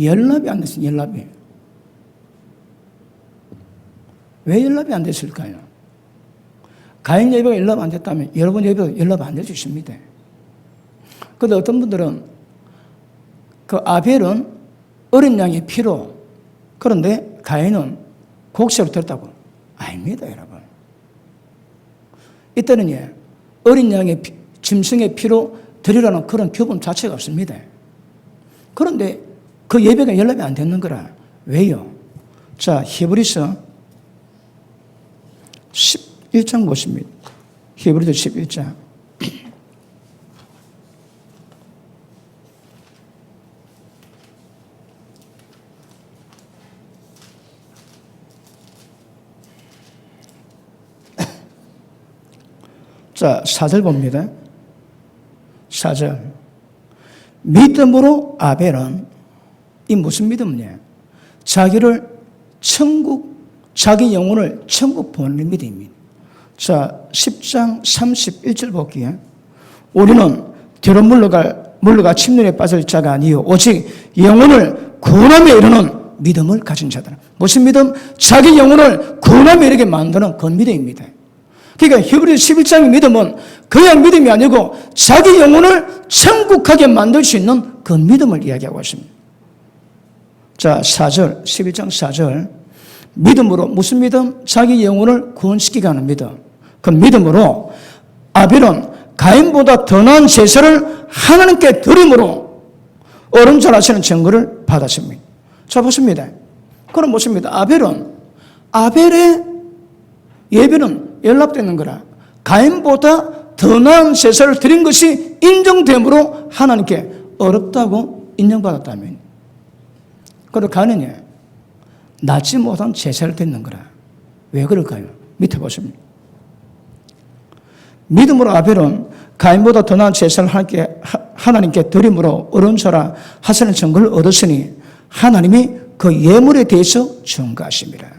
연락이 안 됐어요. 연락이. 왜 연락이 안 됐을까요? 가인 예배가 연락 안 됐다면 여러분 예배도 연락 안 해주십니다. 그런데 어떤 분들은 그 아벨은 어린 양의 피로, 그런데 가인은 곡식으로 드렸다고. 아닙니다, 여러분. 이때는 어린 양의 짐승의 피로 드리라는 그런 규범 자체가 없습니다. 그런데 그 예배가 연락이 안 됐는 거라. 왜요? 자, 히브리서 11장 보십니다. 히브리서 11장. 자, 4절 봅니다. 4절. 믿음으로 아벨은, 이 무슨 믿음이냐? 자기 영혼을 천국 보내는 믿음입니다. 자, 10장 31절 볼게요. 우리는 뒤로 물러가 침륜에 빠질 자가 아니요 오직 영혼을 구원함에 이르는 믿음을 가진 자다. 무슨 믿음? 자기 영혼을 구원함에 이르게 만드는 그 믿음입니다. 그러니까 히브리서 11장의 믿음은 그냥 믿음이 아니고 자기 영혼을 천국하게 만들 수 있는 그 믿음을 이야기하고 있습니다. 자, 4절, 11장 4절. 믿음으로, 무슨 믿음? 자기 영혼을 구원시키게 하는 믿음. 그 믿음으로 아벨은 가인보다 더 나은 제사를 하나님께 드림으로 어른절하시는 증거를 받았습니다. 자, 보십니다. 그럼 무엇입니다? 아벨의 예배는 연락되는 거라. 가인보다 더 나은 제사를 드린 것이 인정됨으로 하나님께 어렵다고 인정받았다면, 그리고 가인이 낫지 못한 제사를 드리는 거라. 왜 그럴까요? 밑에 보십니다. 믿음으로 아벨은 가인보다 더 나은 제사를 하나님께 드림으로 어른처라 하시는 증거를 얻었으니 하나님이 그 예물에 대해서 증거하십니다.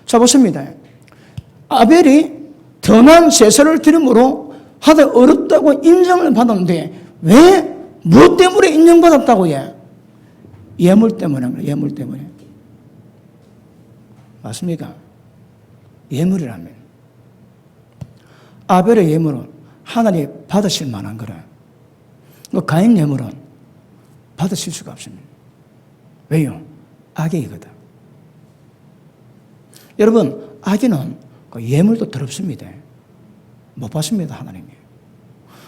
자, 보십니다. 아벨이 더 나은 제사를 드림으로 하다 어렵다고 인정을 받았는데 왜 무엇 때문에 인정받았다고 해? 예물 때문에. 예물 때문에. 맞습니까? 예물이라면. 아벨의 예물은 하나님이 받으실 만한 거라. 가인 예물은 받으실 수가 없습니다. 왜요? 악이거든. 여러분, 악인은 예물도 더럽습니다. 못 받습니다, 하나님이.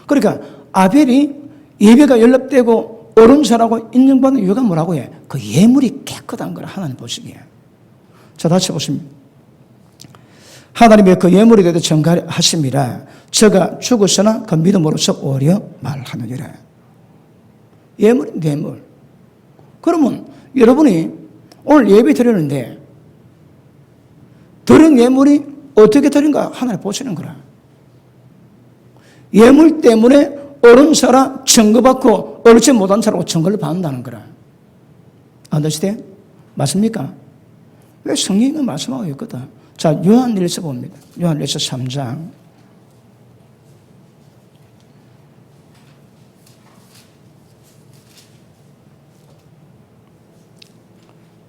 그러니까 아벨이 예배가 연락되고 어른사라고 인정받는 이유가 뭐라고 해? 그 예물이 깨끗한 걸 하나님 보시기에. 자, 다시 보십니다. 하나님의 그 예물에 대해서 증거하심이라 저가 죽었으나 그 믿음으로서 오히려 말하느니라. 예물인데 예물. 그러면 여러분이 오늘 예배 드리는데 드린 예물이 어떻게 드린가 하나님 보시는 거라. 예물 때문에 옳은 사람 증거받고 옳지 못한 사람하고 증거를 받는다는 거라. 안되시대? 맞습니까? 왜 성경이 말씀하고 있거든. 자, 요한일서 봅니다. 요한일서 3장.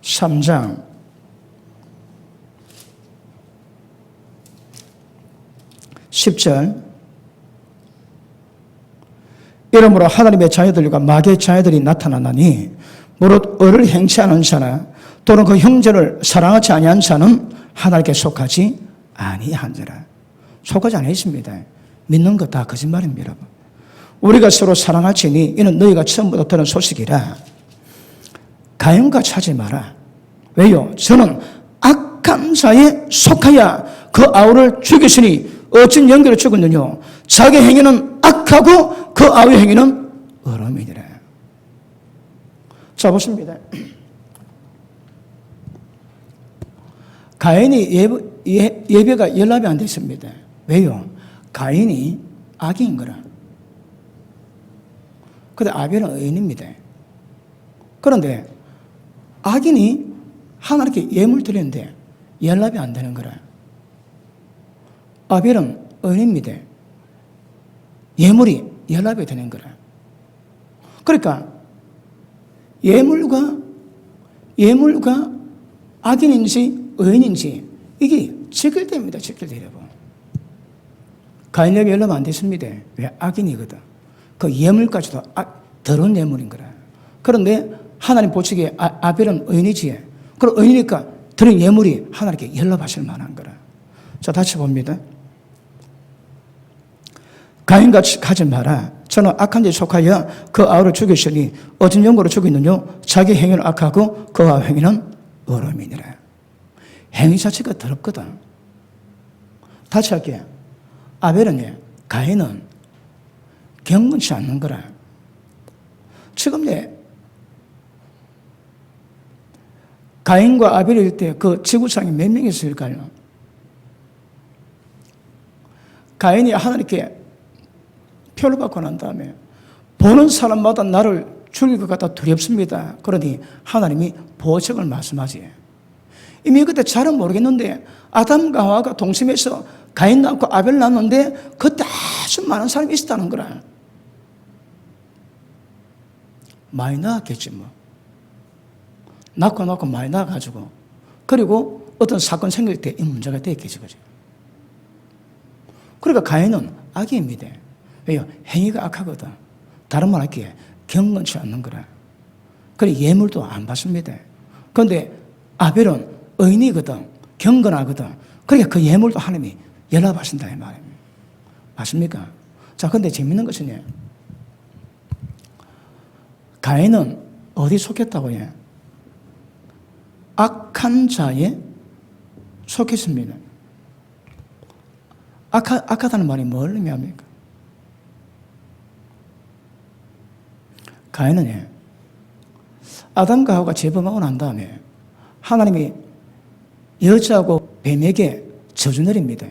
3장 10절. 이러므로 하나님의 자녀들과 마귀의 자녀들이 나타나나니 무릇 의를 행치하는 자나 또는 그 형제를 사랑하지 아니한 자는 하나님께 속하지 아니한 자라. 속하지 아니했습니다. 믿는 거 다 거짓말입니다. 우리가 서로 사랑할지니 이는 너희가 처음부터 들은 소식이라. 가인과 차지 마라. 왜요? 저는 악한 자에 속하여 그 아우를 죽였으니 어찌 연결을 죽었느냐. 자기 행위는 악하고 그 아우의 행위는 어음이니라. 자, 보십니다. 가인이 예배가 연락이 안 됐습니다. 왜요? 가인이 악인 거라. 근데 아벨은 의인입니다. 그런데 악인이 하나님께 예물 드리는데 연락이 안 되는 거라. 아벨은 의인입니다. 예물이 연락이 되는 거라. 그러니까 예물과 악인인지 의인인지 이게 직결됩니다. 직결되려고. 가인에게 연락 안 됐습니다. 왜? 악인이거든. 그 예물까지도 더러운 예물인 거라. 그런데 하나님 보시기에 아벨은 의인이지. 그럼 의인이니까 드린 예물이 하나님께 연락하실 만한 거라. 자, 다시 봅니다. 가인같이 가지 마라. 저는 악한 데 속하여 그 아우를 죽였으니 어떤 연고로 죽였느냐. 자기 행위는 악하고 그 아우 행위는 어음이니라. 행위 자체가 더럽거든. 다시 할게요. 아벨은 가인은 경건치 않는 거라. 지금 가인과 아벨일 때 그 지구상에 몇 명이 있을까요? 가인이 하나님께 표를 받고 난 다음에 보는 사람마다 나를 죽일 것 같아 두렵습니다. 그러니 하나님이 보석을 말씀하지. 이미 그때 잘은 모르겠는데 아담과 하와가 동심에서 가인 낳고 아벨 낳았는데 그때 아주 많은 사람이 있었다는 거라. 많이 낳았겠지 뭐. 낳고 많이 낳아가지고 그리고 어떤 사건 생길 때 이 문제가 됐겠지. 그죠? 그러니까 가인은 악입니다. 왜요? 행위가 악하거든. 다른 말 할게 경건치 않는 거라. 그래 예물도 안 받습니다. 그런데 아벨은 의인이거든. 경건하거든. 그러니까 그 예물도 하나님이 연락하신다 이 말입니다. 맞습니까? 자, 근데 재밌는 것은 가인은 어디 속했다고요? 악한 자에 속했습니다. 악하다는 말이 뭘 의미합니까? 가인은 아담과 하와가 재범하고 난 다음에 하나님이 여자하고 뱀에게 저주 내립니다.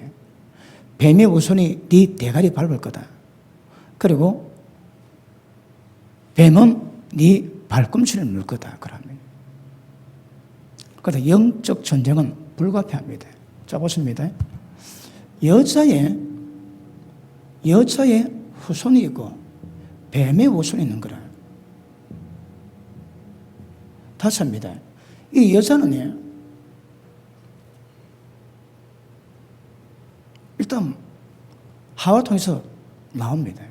뱀의 우선이 네 대가리 밟을 거다. 그리고 뱀은 네 발꿈치를 물 거다. 그럽니다. 그래서 영적 전쟁은 불가피합니다. 자, 보십니다. 여자의 후손이 있고 뱀의 후손이 있는 거라. 다시 합니다. 이 여자는 일단 하와 통해서 나옵니다.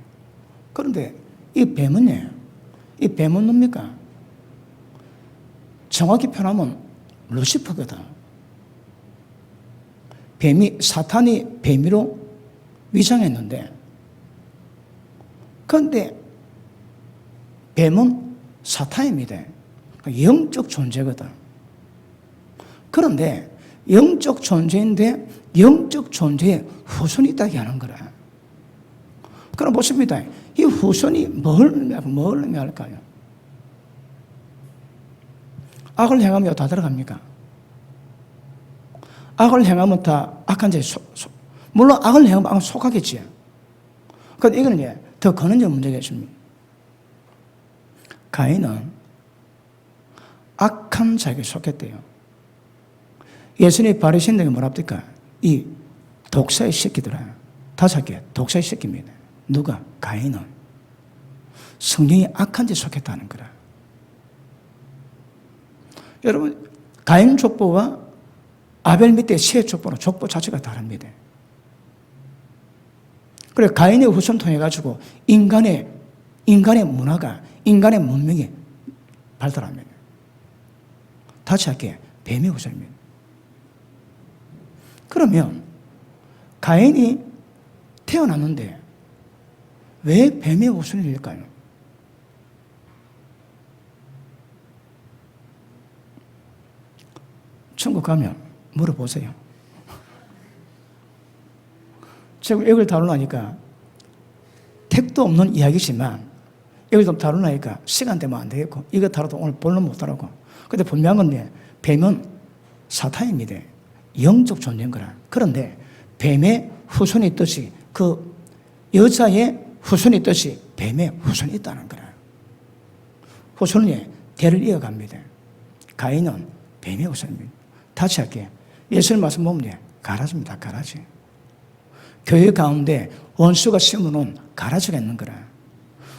그런데 이 뱀은 뭡니까? 정확히 표현하면 루시퍼거든. 사탄이 뱀이로 위장했는데, 그런데 뱀은 사탄입니다. 영적 존재거든. 그런데 영적 존재인데 영적 존재에 후손이 있다고 하는 거라. 그럼 보십니다. 이 후손이 뭘 의미할까요? 악을 행하면 다 들어갑니까? 악을 행하면 다 악한 자에 물론 악을 행하면 악은 속하겠지. 그런데 이거는 더 근원적 문제가 있습니다. 가인은 악한 자에게 속했대요. 예수님이 바리새인들에게 뭐라 합니까? 이 독사의 새끼들아. 5개 독사의 새끼입니다. 누가? 가인은. 성령이 악한 자에 속했다는 거라. 여러분, 가인 족보와 아벨 밑에 셋 족보는 족보 자체가 다릅니다. 그래 가인의 후손 통해 가지고 인간의 문화가, 인간의 문명이 발달합니다. 다시 할게. 뱀의 후손입니다. 그러면 가인이 태어났는데 왜 뱀의 후손일까요? 천국 가면 물어보세요. 제가 이걸 다루려니까 택도 없는 이야기지만 이걸 좀 다루려니까 시간 되면 안 되겠고 이거 다뤄도 오늘 본론 못 다루고 근데 분명한 건데 뱀은 사탄입니다. 영적 존재인 거라. 그런데 뱀의 후손이 있듯이 그 여자의 후손이 있듯이 뱀의 후손이 있다는 거라. 후손이 대를 이어갑니다. 가인은 뱀의 후손입니다. 다시 할게요. 예수님 말씀 보면 가라지입니다. 가라지. 교회 가운데 원수가 심어놓은 가라지가 있는 거라.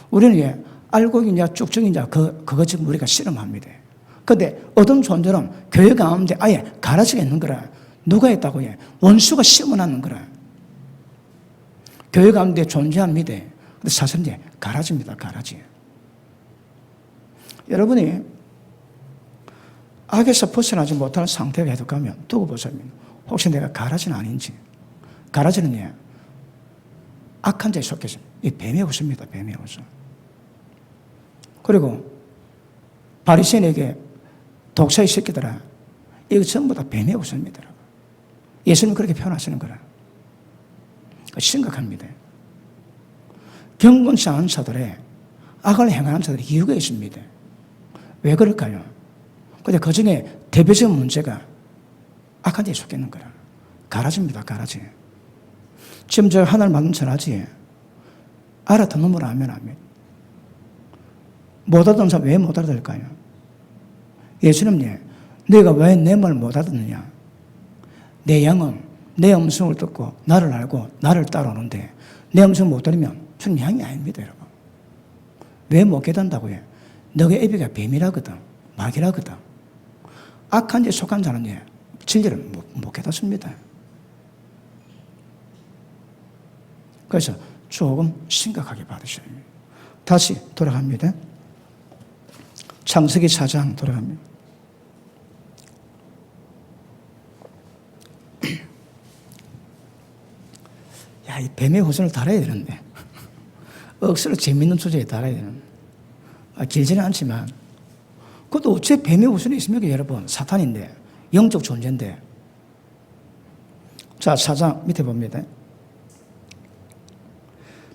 우리는 알곡이냐 쭉쭉이냐 그거 지금 우리가 실험합니다. 그런데 어떤 존재는 교회 가운데 아예 가라지가 있는 거라. 누가 있다고 해? 원수가 심어놨는 거라. 교회 가운데 존재합니다. 근데 사실은 가라지입니다. 가라지. 여러분이 악에서 벗어나지 못하는 상태가 해독하면 두고 보세요. 혹시 내가 가라지는 아닌지. 가라지는 악한 자에 속해서 이 뱀의 후손입니다. 뱀의 후손. 그리고 바리새인에게 독사의 새끼들아 이거 전부 다 뱀의 후손입니다. 예수님 그렇게 표현하시는 거라. 심각합니다. 경건치 않은 자들의 악을 행하는 자들의 이유가 있습니다. 왜 그럴까요? 근데 그 중에 대표적인 문제가 악한 자에 속해 있는 거라. 가라지입니다. 가라지. 지금 제가 하나님 말씀 전하지 알아듣는 분 아멘. 못 알아듣는 사람 왜 못 알아들을까요? 예수님이 너희가 왜 내 말 못 알아듣느냐? 내 양은 내 음성을 듣고 나를 알고 나를 따라오는데 내 음성을 못 들으면 저는 양이 아닙니다. 여러분. 왜 못 깨닫는다고 해? 너의 애비가 뱀이라거든. 마귀라거든. 악한 자에 속한 자는 진리를 못 깨닫습니다. 그래서 조금 심각하게 받으셔야 합니다. 다시 돌아갑니다. 창세기 4장 돌아갑니다. 야, 이 뱀의 후손을 달아야 되는데. 억수로 재밌는 주제에 달아야 되는데. 길지는 않지만, 그것도 어째 뱀의 후손이 있습니까, 여러분? 사탄인데, 영적 존재인데. 자, 4장 밑에 봅니다.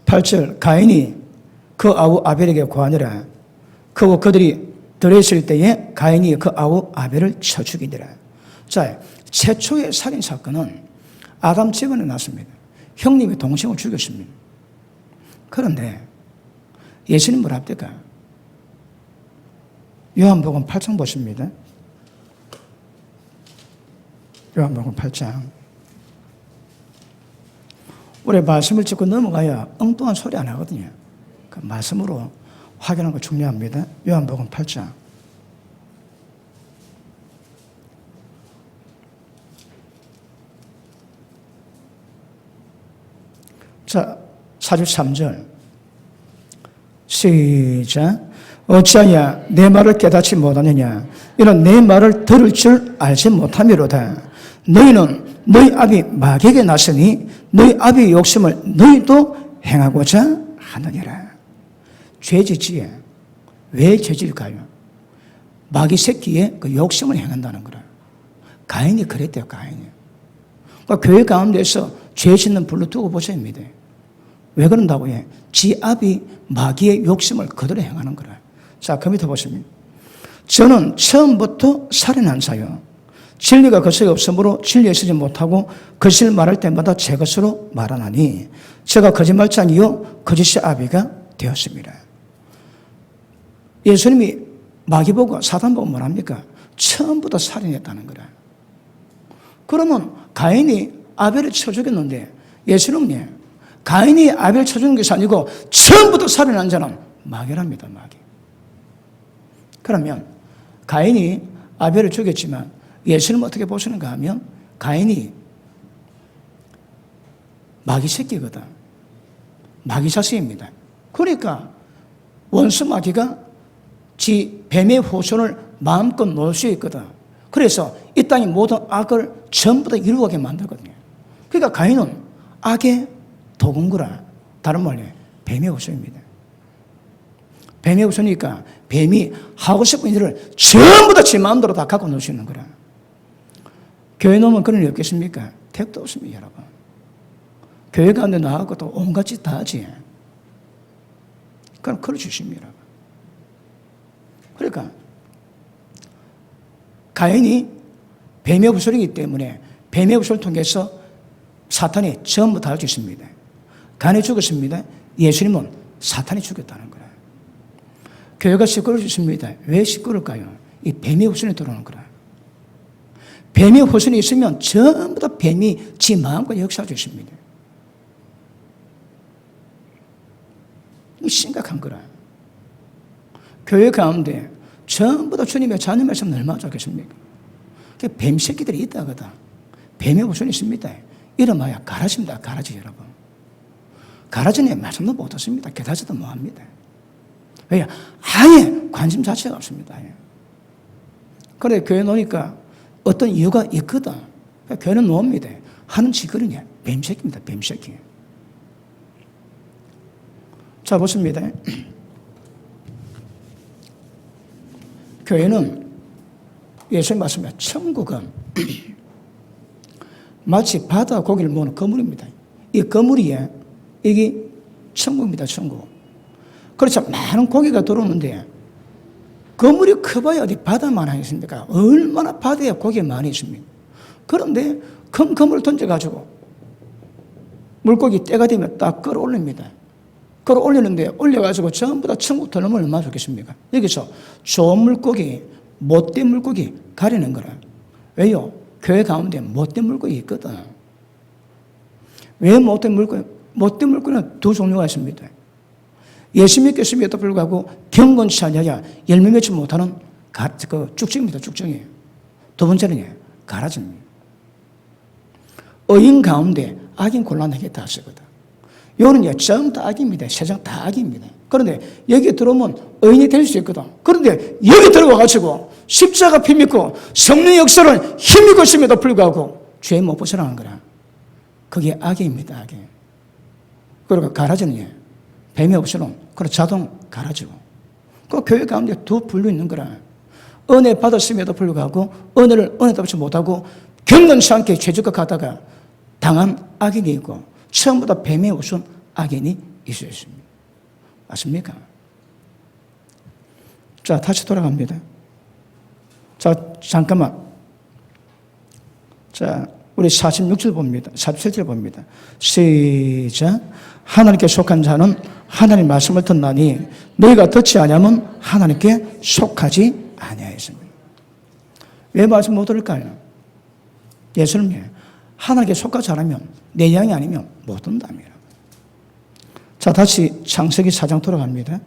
8절, 가인이 그 아우 아벨에게 고하니라. 그리고 그들이 들어있을 때에 가인이 그 아우 아벨을 쳐 죽이니라. 자, 최초의 살인 사건은 아담 집안에 났습니다. 형님이 동생을 죽였습니다. 그런데 예수님 뭐라 합니까? 요한복음 8장 보십니다. 요한복음 8장. 우리 말씀을 짚고 넘어가야 엉뚱한 소리 안 하거든요. 그 말씀으로 확인하는 거 중요합니다. 요한복음 8장. 자, 43절. 시작. 어찌하여 내 말을 깨닫지 못하느냐? 이는 내 말을 들을 줄 알지 못함이로다. 너희는 너희 아비 마귀에게 났으니 너희 아비의 욕심을 너희도 행하고자 하느니라. 죄짓지에 왜 죄질까요? 마귀 새끼의 그 욕심을 행한다는 거라. 가인이 그랬대요. 가인이. 그러니까 교회 가운데서 죄 짓는 불로 두고 보셔야 합니다. 왜 그런다고 해? 지 아비 마귀의 욕심을 그대로 행하는 거라. 자, 그 밑에 보시면 저는 처음부터 살인한 자요. 진리가 그 속에 없으므로 진리에 서지 못하고 거짓을 말할 때마다 제 것으로 말하나니 제가 거짓말장이요 거짓의 아비가 되었습니다. 예수님이 마귀 보고 사단 보고 뭐랍니까? 처음부터 살인했다는 거라. 그러면 가인이 아벨을 쳐 죽였는데 예수님이 가인이 아벨을 쳐 죽인 것이 아니고 처음부터 살인한 자는 마귀랍니다. 마귀. 그러면 가인이 아벨을 죽였지만 예수님은 어떻게 보시는가 하면 가인이 마귀 새끼거든. 마귀 자식입니다. 그러니까 원수 마귀가 지 뱀의 후손을 마음껏 놓을 수 있거든. 그래서 이 땅의 모든 악을 전부 다 이루게 만들거든요. 그러니까 가인은 악의 도금구라. 다른 말로 뱀의 후손입니다. 뱀의 후손이니까 뱀이 하고 싶은 일을 전부 다 제 마음대로 다 갖고 놀 수 있는 거라. 교회 놓으면 그런 일 없겠습니까? 택도 없습니다, 여러분. 교회 가운데 나하고 또 온갖 짓 다 하지. 그럼 그걸 주십니다. 그러니까 가인이 뱀의 후손이기 때문에 뱀의 후손을 통해서 사탄이 전부 다 할 수 있습니다. 가인이 죽었습니다. 예수님은 사탄이 죽였다는 거예요. 교회가 시끄러울 수 있습니다. 왜 시끄러울까요? 이 뱀의 후손이 들어오는 거라. 뱀의 후손이 있으면 전부 다 뱀이 지 마음과 역사할 수 있습니다. 이 심각한 거라. 교회 가운데 전부 다 주님의 자녀 말씀을 얼마나 좋겠습니까? 뱀 새끼들이 있다거든. 뱀의 후손이 있습니다. 이름하여 가라지입니다. 가라지 여러분. 가라지는 말씀도 못하십니다. 깨닫지도 못합니다. 왜? 아예 관심 자체가 없습니다. 그래 교회 놓으니까 어떤 이유가 있거든. 교회는 놓습니다. 하는 짓거리냐? 뱀새끼입니다. 뱀새끼. 자 보십니다. 교회는 예수님 말씀에 천국은 마치 바다 고기를 모으는 거물입니다. 이 거물이 이게 천국입니다. 천국. 그렇죠. 많은 고기가 들어오는데 거물이 커봐야 어디 바다만 하겠습니까? 얼마나 바다에 고기가 많이 있습니까? 그런데 큰 거물을 던져가지고 물고기 때가 되면 딱 끌어올립니다. 끌어올리는데 올려가지고 전부 다 천국 들어오면 얼마나 좋겠습니까? 여기서 좋은 물고기, 못된 물고기 가리는 거라. 왜요? 교회 가운데 못된 물고기 있거든. 왜 못된 물고기? 못된 물고기는 두 종류가 있습니다. 예수 믿겠음에도 불구하고 경건치 않아야 열매 맺지 못하는 쭉정입니다. 쭉정이에요. 두 번째는 가라지입니다. 의인 가운데 악인 곤란하게 다 쓰거든. 요는 전부 다 악입니다. 세상 다 악입니다. 그런데 여기 들어오면 의인이 될 수 있거든. 그런데 여기 들어와가지고 십자가 피 믿고 성령의 역사를 힘입고 있음에도 불구하고 죄 못 벗어나는 거라. 그게 악입니다. 악이. 그리고 가라지는 뱀이 없으면 그런 자동 가라지고. 그 교회 가운데 두 분류 있는 거라. 은혜 받았음에도 불구하고 은혜를 받지 못하고 경건치 않게 죄짓고 가다가 당한 악인이 있고 처음부터 뱀에 우선 악인이 있어 있습니다. 맞습니까? 자, 다시 돌아갑니다. 자, 잠깐만. 자, 우리 46절 봅니다. 47절 봅니다. 시작. 하나님께 속한 자는 하나님 말씀을 듣나니 너희가 듣지 아니하면 하나님께 속하지 아니하였습니다. 왜 말씀 못 들을까요? 예수님이 하나님께 속하지 않으면 내 양이 아니면 못 듣는답니다. 자, 다시 창세기 4장 돌아갑니다.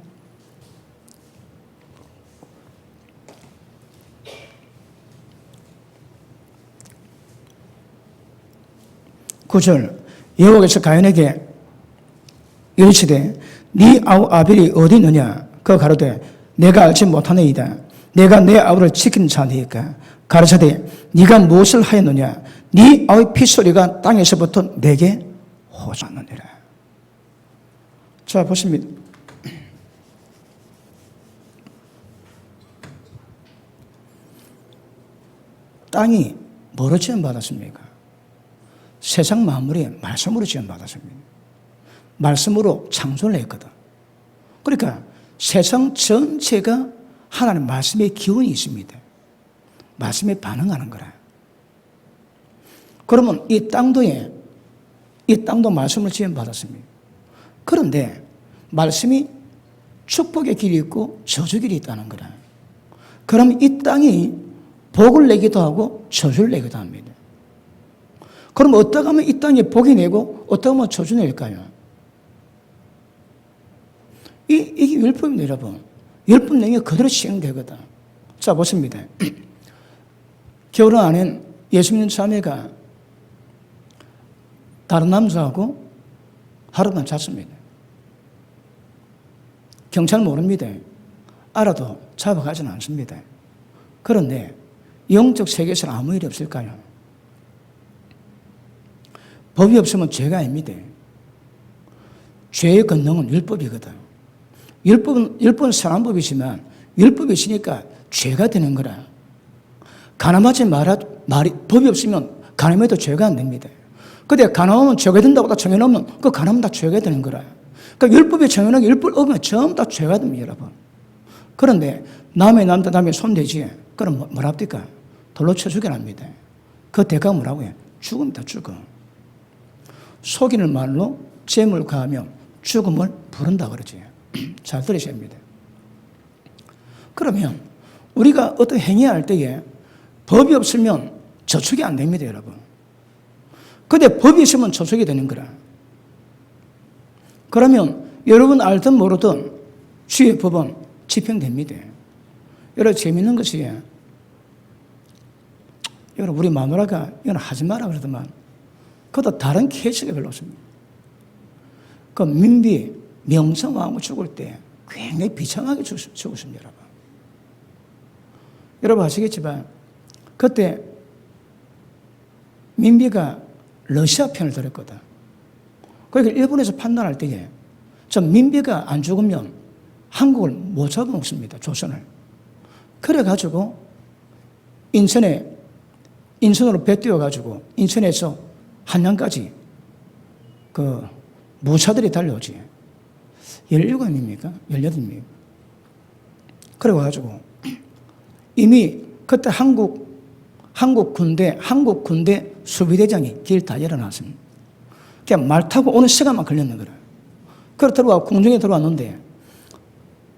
구절. 여호와께서 가인에게 이르시되 네 아우 아벨이 어디 있느냐? 그 가로되 내가 알지 못하느이다. 내가 내 아우를 지키는 자니까. 가르쳐되 네가 무엇을 하였느냐? 네 아우의 핏소리가 땅에서부터 내게 호소하느니라. 자, 보십니다. 땅이 뭐로 지원받았습니까? 세상 만물이 말씀으로 지원받았습니다. 말씀으로 창조를 했거든. 그러니까 세상 전체가 하나님 말씀의 기운이 있습니다. 말씀에 반응하는 거라. 그러면 이 땅도 말씀을 지원받았습니다. 그런데 말씀이 축복의 길이 있고 저주 길이 있다는 거라. 그럼 이 땅이 복을 내기도 하고 저주를 내기도 합니다. 그럼 어떻게 하면 이 땅이 복이 내고 어떻게 하면 저주 낼까요? 이게 율법입니다, 여러분. 율법 내용이 그대로 시행되거든. 자, 보십니다. 결혼 안 한 예수 믿는 자매가 다른 남자하고 하룻밤 잤습니다. 경찰 모릅니다. 알아도 잡아가지는 않습니다. 그런데 영적 세계에서는 아무 일이 없을까요? 법이 없으면 죄가 아닙니다. 죄의 권능은 율법이거든. 율법은 선한 법이지만 율법이 있으니까 죄가 되는 거라. 가늠하지 말이 법이 없으면 가늠해도 죄가 안 됩니다. 근데 가늠하면 죄가 된다고 다 정해놓으면 그 가늠은 다 죄가 되는 거라. 그러니까 율법이 정해놓은 율법 어기면 전부 다 죄가 됩니다, 여러분. 그런데 남의 남자 남의 손대지. 그럼 뭐랍니까? 돌로 쳐 죽여납니다. 그 대가가 뭐라고요? 죽음이다, 죽음. 속이는 말로 재물 가하며 죽음을 부른다 그러지. 잘 들으셔야 합니다. 그러면 우리가 어떤 행위할 때에 법이 없으면 저축이 안 됩니다, 여러분. 근데 법이 있으면 저축이 되는 거라. 그러면 여러분 알든 모르든 주의 법은 집행됩니다. 여러분 재밌는 것이 여러분 우리 마누라가 이건 하지 마라 그러더만 그것도 다른 케이스가 별로 없습니다. 그 민비 명성왕후 죽을 때 굉장히 비참하게 죽었습니다, 여러분. 여러분 아시겠지만 그때 민비가 러시아 편을 들었거든. 그러니까 일본에서 판단할 때에 저 민비가 안 죽으면 한국을 못 잡아먹습니다, 조선을. 그래가지고 인천으로 배 띄워가지고 인천에서 한양까지 그 무차들이 달려오지. 17명입니까? 18명. 그래가지고 이미 그때 한국 군대 수비대장이 길 다 열어놨습니다. 그냥 말 타고 오는 시간만 걸렸는 거라. 그래 들어와 궁정에 들어왔는데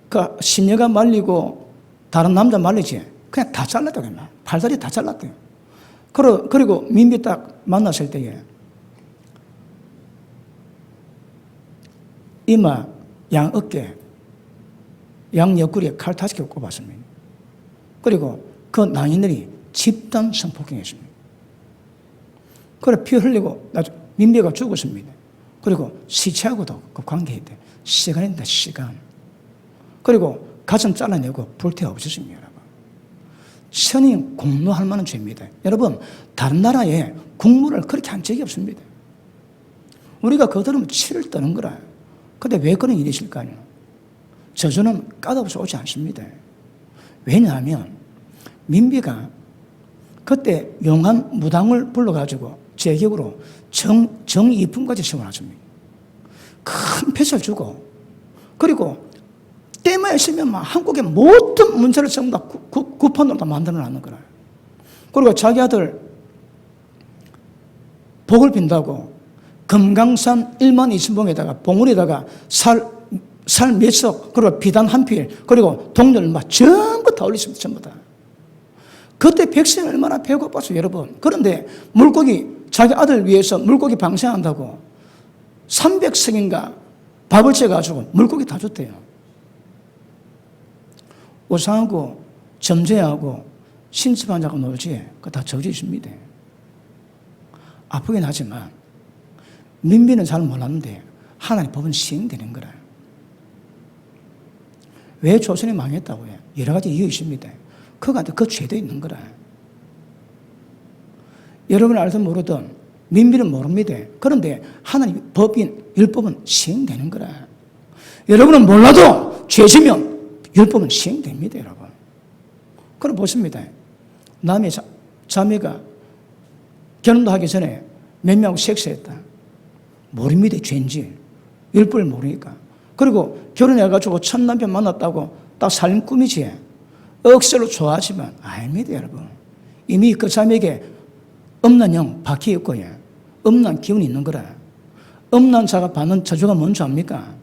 그 심려가 말리고 다른 남자 말리지. 그냥 다 잘랐다 그냥 팔다리 다 잘랐대요. 그리고 민비 딱 만났을 때에 이마, 양 어깨, 양 옆구리에 칼 5개 꼽았습니다. 그리고 그 낭인들이 집단 성폭행했습니다. 그래 피 흘리고 민비가 죽었습니다. 그리고 시체하고도 그 관계했대. 시간입니다, 시간. 그리고 가슴 잘라내고 불태워 없었습니다, 여러분. 선인 공로할 만한 죄입니다. 여러분, 다른 나라에 국물을 그렇게 한 적이 없습니다. 우리가 그거 들으면 치를 떠는 거라. 근데 왜 그런 일이 있을까요? 저주는 까다없이 오지 않습니다. 왜냐하면 민비가 그때 용한 무당을 불러가지고 제격으로 정이품까지 심어놨습니다. 큰 폐를 주고 그리고 때만 있으면 막 한국의 모든 문제를 전부 다 구판으로 다 만들어놨는 거라. 그리고 자기 아들 복을 빈다고 금강산 1만 2천봉에다가 봉우리에다가 살 몇 석, 그리고 비단 한 필, 그리고 동전 막 전부 다 올렸습니다, 전부 다. 그때 백성이 얼마나 배고팠어요, 여러분. 그런데 자기 아들 위해서 물고기 방생한다고 300석인가 밥을 째가지고 물고기 다 줬대요. 우상하고 점쟁이하고 신습한자고 놀지, 그거 다 저주 있습니다. 아프긴 하지만 민비는 잘 몰랐는데 하나님 법은 시행되는 거라. 왜 조선이 망했다고 해요? 여러 가지 이유 있습니다. 그간데 그 죄도 있는 거라. 여러분 알든 모르든 민비는 모릅니다. 그런데 하나님 법인 율법은 시행되는 거라. 여러분은 몰라도 죄지면 율법은 시행됩니다, 여러분. 그럼 보십니다. 남의 자매가 결혼도 하기 전에 몇 명하고 섹스했다. 모릅니다, 죄인지. 율법을 모르니까. 그리고 결혼해가지고 첫 남편 만났다고 딱 살림 꾸미지. 억지로 좋아하지만 아닙니다, 여러분. 이미 그 자매에게 음란 영 박혀 있고 음란 기운이 있는 거라. 음란 자가 받는 저주가 뭔지 압니까?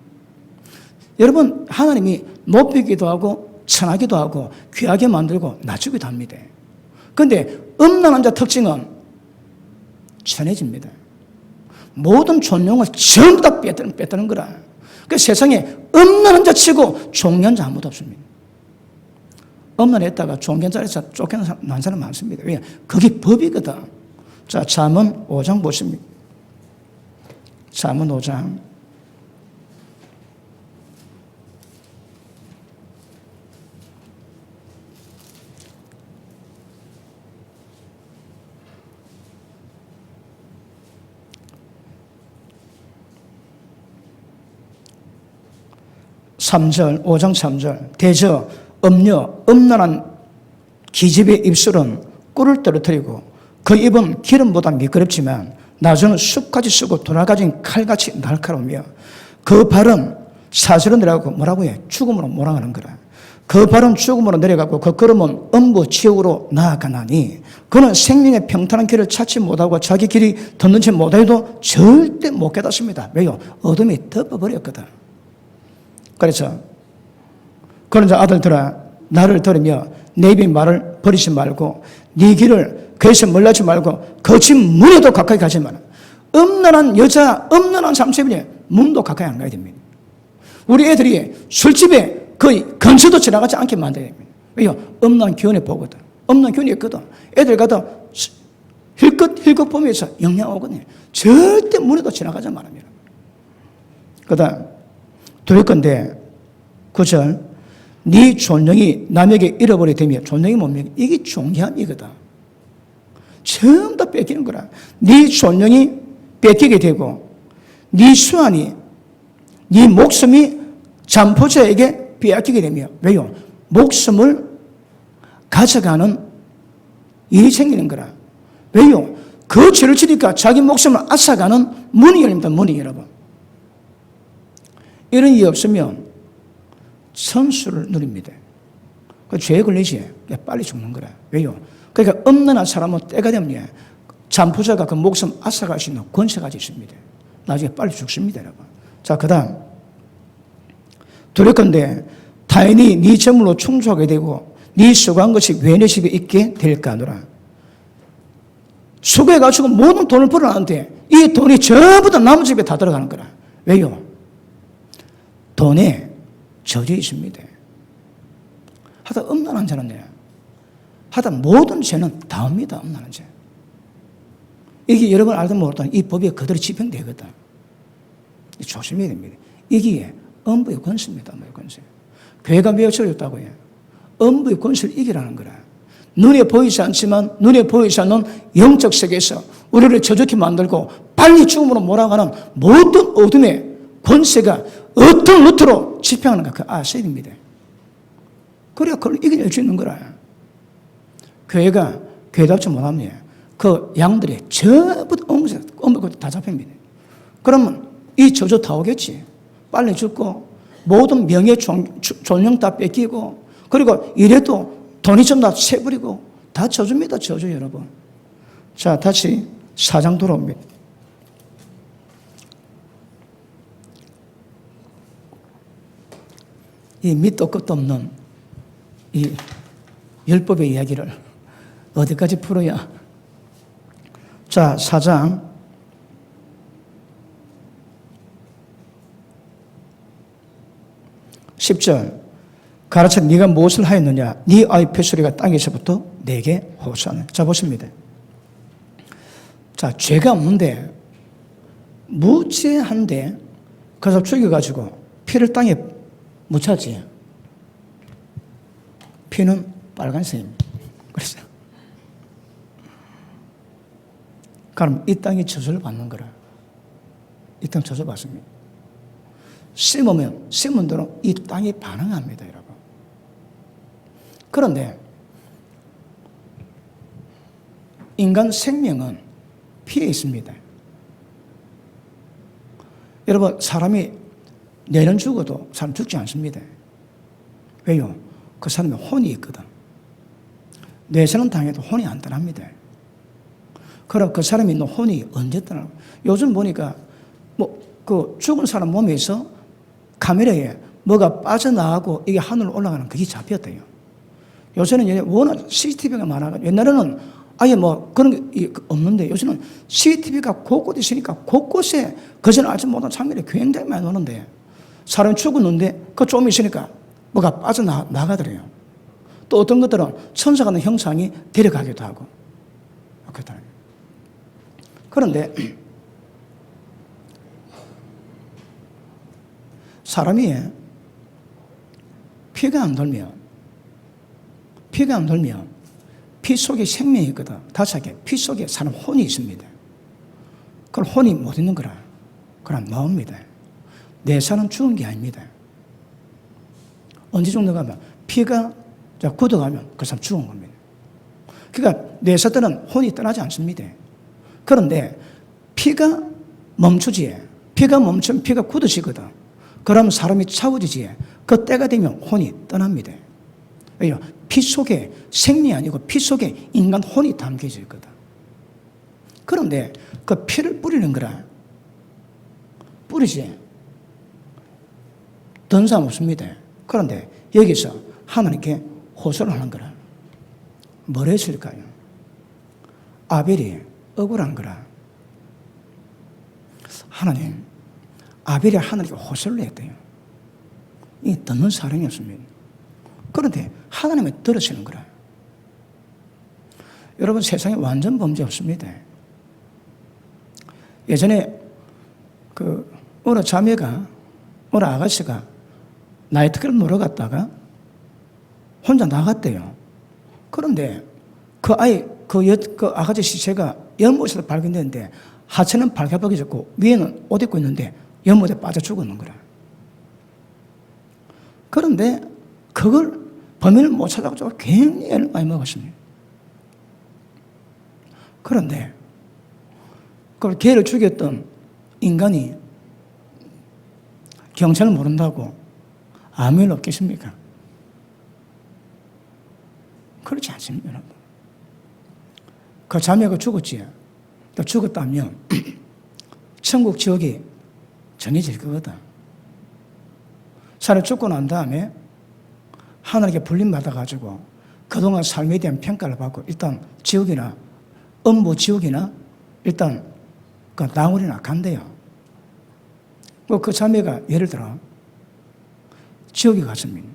여러분, 하나님이 높이기도 하고 천하기도 하고 귀하게 만들고 낮추기도 합니다. 그런데 음란한 자 특징은 천해집니다. 모든 존용을 전부 다 뺏드는 거라. 그 세상에 음란한 자 치고 종견 자 아무도 없습니다. 음란했다가 종견자에서 쫓겨난 사람 많습니다. 왜? 그게 법이거든. 자, 잠언 5장 보십니다. 잠언 5장 3절, 5장 3절. 대저, 음녀, 음란한 기집의 입술은 꿀을 떨어뜨리고 그 입은 기름보다 미끄럽지만 나중은 숲까지 쓰고 돌아가진 칼같이 날카로우며 그 발은 사슬로 내려가고 뭐라고 해? 죽음으로 몰아가는 거라. 그 발은 죽음으로 내려가고 그 걸음은 음부 지옥으로 나아가나니 그는 생명의 평탄한 길을 찾지 못하고 자기 길이 덧는지 못해도 절대 못 깨닫습니다. 왜요? 어둠이 덮어버렸거든. 그래서 그런 자 아들들아 나를 들으며 내 입의 말을 버리지 말고 네 길을 그에서 멀리하지 말고 거친 문에도 가까이 가지 마라. 음란한 여자, 음란한 삼세빈의 문도 가까이 안 가야 됩니다. 우리 애들이 술집에 거의 근처도 지나가지 않게 만들어야 됩니다. 왜요? 음란 기운에 보거든. 음란 기운이 있거든. 애들 가다 힐끗 보면서 영향 오거든요. 절대 문에도 지나가지 말합니다. 그 다음 둘 건데 9절 네 존령이 남에게 잃어버리게 되면 존령이 뭡니까? 이게 존귀함이거든. 전부 다 뺏기는 거라. 네 존령이 뺏기게 되고 네 수완이 네 목숨이 잠포자에게 빼앗기게 되며 왜요? 목숨을 가져가는 일이 생기는 거라. 왜요? 그 죄를 지니까 자기 목숨을 앗아가는 문이 열립니다. 문이 여러분. 이런 일이 없으면 선수를 누립니다. 그 죄에 걸리지 빨리 죽는 거라. 왜요? 그러니까 음란한 사람은 때가 되면 잠포자가 그 목숨 앗아갈 수 있는 권세가 있습니다. 나중에 빨리 죽습니다, 여러분. 자, 그 다음 두려울 건데 타인이 네 재물로 충족하게 되고 네 수고한 것이 왜 내 집에 있게 될까 하노라. 수고해가지고 모든 돈을 벌어놨는데 이 돈이 전부 다 남의 집에 다 들어가는 거라. 왜요? 돈에 저주가 있습니다. 하다 음란한 자는 하다 모든 죄는 다 옵니다. 음란한 죄. 이게 여러분 알든 모르든 이 법이 그대로 집행되거든. 조심해야 됩니다. 이게 음부의 권세입니다. 음부의 권세. 교회가 매우 저렸다고 해요. 음부의 권세를 이기라는 거라. 눈에 보이지 않지만 눈에 보이지 않는 영적 세계에서 우리를 저주케 만들고 빨리 죽음으로 몰아가는 모든 어둠의 권세가 어떤 루트로 집행하는가 그 아셔야 됩니다. 그래야 그걸 이겨낼 수 있는 거라. 교회가 교회답지 못하면 그 양들이 전부 다 잡힙니다. 그러면 이 저주 다 오겠지. 빨리 죽고 모든 명예 존령 다 뺏기고 그리고 이래도 돈이 좀 다 새버리고 다 저주입니다. 저주 여러분. 자, 다시 4장 돌아옵니다. 이 밑도 끝도 없는 이 율법의 이야기를 어디까지 풀어야. 자, 4장 10절 가르쳐 네가 무엇을 하였느냐 네 아이 폐소리가 땅에서부터 내게 호소하네. 자, 보십니다. 자, 죄가 없는데 무죄한데 그래서 죽여가지고 피를 땅에 묻혔지. 피는 빨간색입니다. 그래서 그럼 이 땅이 저주를 받는 거라. 이 땅 저주 받습니다. 심으면 심은 대로 이 땅이 반응합니다, 여러분. 그런데 인간 생명은 피에 있습니다. 여러분, 사람이 내년 죽어도 사람 죽지 않습니다. 왜요? 그 사람의 혼이 있거든. 뇌세는 당해도 혼이 안 떠납니다. 그럼 그 사람이 있는 혼이 언제 떠나? 요즘 보니까 그 죽은 사람 몸에서 카메라에 뭐가 빠져나가고 이게 하늘로 올라가는 그게 잡혔대요. 요새는 워낙 CCTV가 많아가지고 옛날에는 아예 그런 게 없는데 요새는 CCTV가 곳곳에 있으니까 곳곳에 그전에 알지 못한 장면이 굉장히 많이 나오는데 사람이 죽었는데 그 좀 있으니까 뭐가 빠져나가더래요. 또 어떤 것들은 천사 같은 형상이 데려가기도 하고 그렇다. 그런데 사람이 피가 안 돌면 피 속에 생명이 있거든. 다시 할게. 피 속에 사람 혼이 있습니다. 그걸 혼이 못 있는 거라. 그럼 나옵니다. 내 사람 죽은 게 아닙니다. 언제 죽는가 하면 피가 굳어가면 그 사람 죽은 겁니다. 그러니까 뇌에서 떠는 혼이 떠나지 않습니다. 그런데 피가 멈추지. 피가 멈추면 피가 굳어지거든. 그러면 사람이 차워지지. 그 때가 되면 혼이 떠납니다. 왜요? 피 속에 생리 아니고 피 속에 인간 혼이 담겨져 있거든. 그런데 그 피를 뿌리는 거라. 뿌리지. 든 사람 없습니다. 그런데 여기서 하나님께 호소를 하는 거라. 뭘 했을까요? 아벨이 억울한 거라. 하나님, 아벨이 하나님께 호소를 했대요. 이 듣는 사람이었습니다. 그런데 하나님이 들으시는 거라. 여러분, 세상에 완전 범죄 없습니다. 예전에 어느 자매가, 어느 아가씨가 나이트클럽 놀러 갔다가 혼자 나갔대요. 그런데 그 아가씨 시체가 연못에서 발견됐는데 하체는 발가벗겨졌고 위에는 옷 입고 있는데 연못에 빠져 죽었는 거라. 그런데 그걸 범인을 못 찾아가지고 굉장히 애를 많이 먹었습니다. 그런데 그걸 걔를 죽였던 인간이 경찰을 모른다고 아무 일 없겠습니까? 그렇지 않습니다, 여러분. 그 자매가 죽었지. 또 죽었다면 천국 지옥이 정해질 거거든. 사람이 죽고 난 다음에 하나님께 불림받아가지고 그동안 삶에 대한 평가를 받고 일단 지옥이나 음부 지옥이나 일단 그 나물이나 간대요. 그 자매가 예를 들어 지옥에 갔습니다.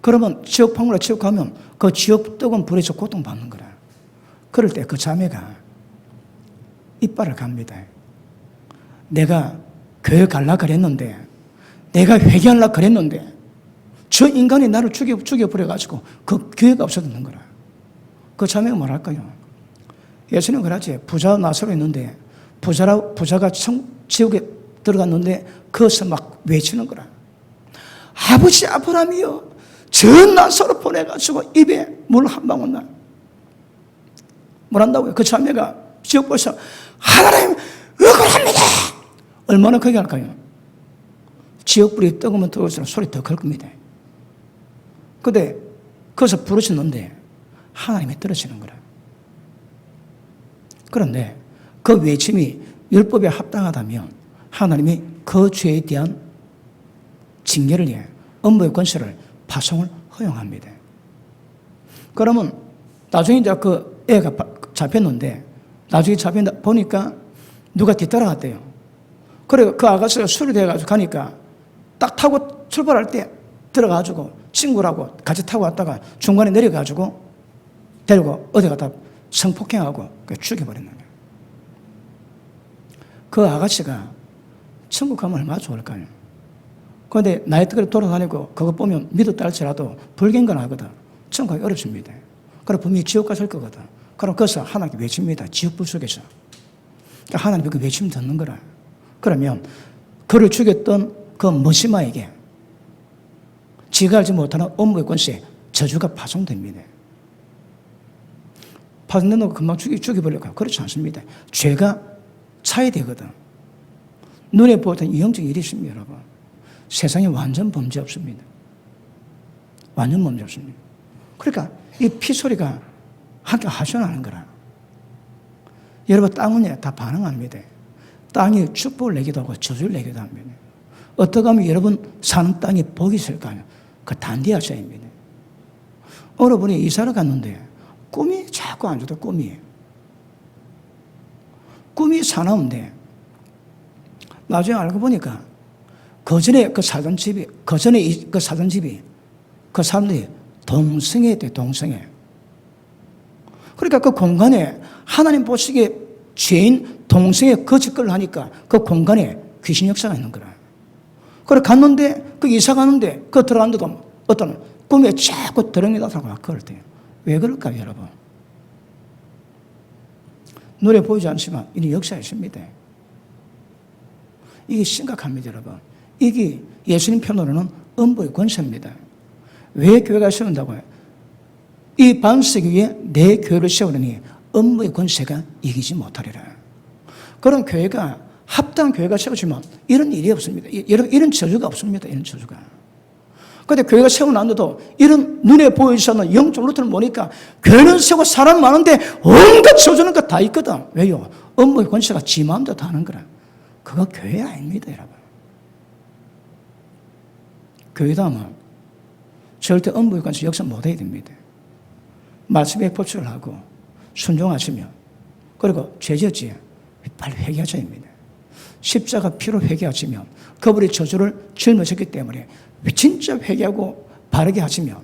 그러면 지옥 방울에 지옥 가면 그 지옥 뜨거운 불에서 고통받는 거라. 그럴 때 그 자매가 이빨을 갑니다. 내가 교회 갈라 그랬는데, 내가 회개하려고 그랬는데 저 인간이 나를 죽여버려가지고 그 교회가 없어졌는 거라. 그 자매가 뭐랄까요? 예수님은 그러지. 부자 나사로 있는데 부자가 지옥에 들어갔는데 거기서 막 외치는 거라. 아버지 아브라함이여, 저 나사로 보내가지고 입에 물 한 방울 나. 뭐란다고요? 그 자매가 지옥 벌써 하나님 억울합니다. 얼마나 크게 할까요? 지옥불이 뜨거우면 뜨거울수록 소리 더 클 겁니다. 근데 거기서 부르셨는데 하나님이 들으시는 거라. 그런데 그 외침이 율법에 합당하다면 하나님이 그 죄에 대한 징계를 위해 업무의 권세를 파송을 허용합니다. 그러면 나중에 이제 그 애가 잡혔는데 나중에 보니까 누가 뒤따라갔대요. 그래 그 아가씨가 술이 돼가지고 가니까 딱 타고 출발할 때 들어가가지고 친구라고 같이 타고 왔다가 중간에 내려가지고 데리고 어디 갔다 성폭행하고 죽여버렸는 거예요. 그 아가씨가 천국 가면 얼마나 좋을까요? 그런데 나이트클럽 돌아다니고 그거 보면 믿었다 할지라도 불경건 하거든. 천국 가기 어렵습니다. 그럼 분명히 지옥 가실 거거든. 그럼 거기서 하나님께 외칩니다. 지옥불 속에서. 그러니까 하나님이 그 외침 듣는 거라. 그러면 그를 죽였던 그 머시마에게 지가 알지 못하는 업무의 권세에 저주가 파송됩니다. 파송된 거 금방 죽여버릴까요? 그렇지 않습니다. 죄가 차야 되거든. 눈에 보던 영적 일이 있습니다, 여러분. 세상에 완전 범죄 없습니다. 완전 범죄 없습니다. 그러니까 이 피소리가 함께 하소연하는 거라. 여러분, 땅은 다 반응합니다. 땅이 축복을 내기도 하고 저주를 내기도 합니다. 어떻게 하면 여러분 사는 땅에 복이 있을까요? 그 단디하셔야입니다. 어느 분이 이사를 갔는데 꿈이 자꾸 안 좋다. 꿈이 사나운데 나중에 알고 보니까 그 전에 그 사람들이 동성애 돼, 동성애. 그러니까 그 공간에 하나님 보시기에 죄인 동성애 거짓걸 하니까 그 공간에 귀신 역사가 있는 거라. 그래 갔는데 그 이사 가는데 그 들어갔는데도 어떤 꿈에 자꾸 드렁이 나타나고 그럴 때요. 왜 그럴까요, 여러분? 눈에 보이지 않지만 이는 역사가 있습니다. 이게 심각합니다, 여러분. 이게 예수님 편으로는 음부의 권세입니다. 왜 교회가 세운다고요? 이 반석 위에 내 교회를 세우느니 음부의 권세가 이기지 못하리라. 그런 교회가 합당한 교회가 세워지면 이런 일이 없습니다. 여러분, 이런 저주가 없습니다. 이런 저주가. 그런데 교회가 세워놨는데도 이런 눈에 보이지않는 영적 루트를 보니까 교회는 세고 사람 많은데 온갖 저주는 것 다 있거든. 왜요? 음부의 권세가 지 마음대로 다 하는 거라. 그거 교회 아닙니다, 여러분. 교회다 하면 절대 음부의 권세 역사 못해야 됩니다. 말씀에 법칙을 하고 순종하시며 그리고 죄지었지 빨리 회개하셔야 합니다. 십자가 피로 회개하시면 그분이 저주를 짊어졌기 때문에 진짜 회개하고 바르게 하시면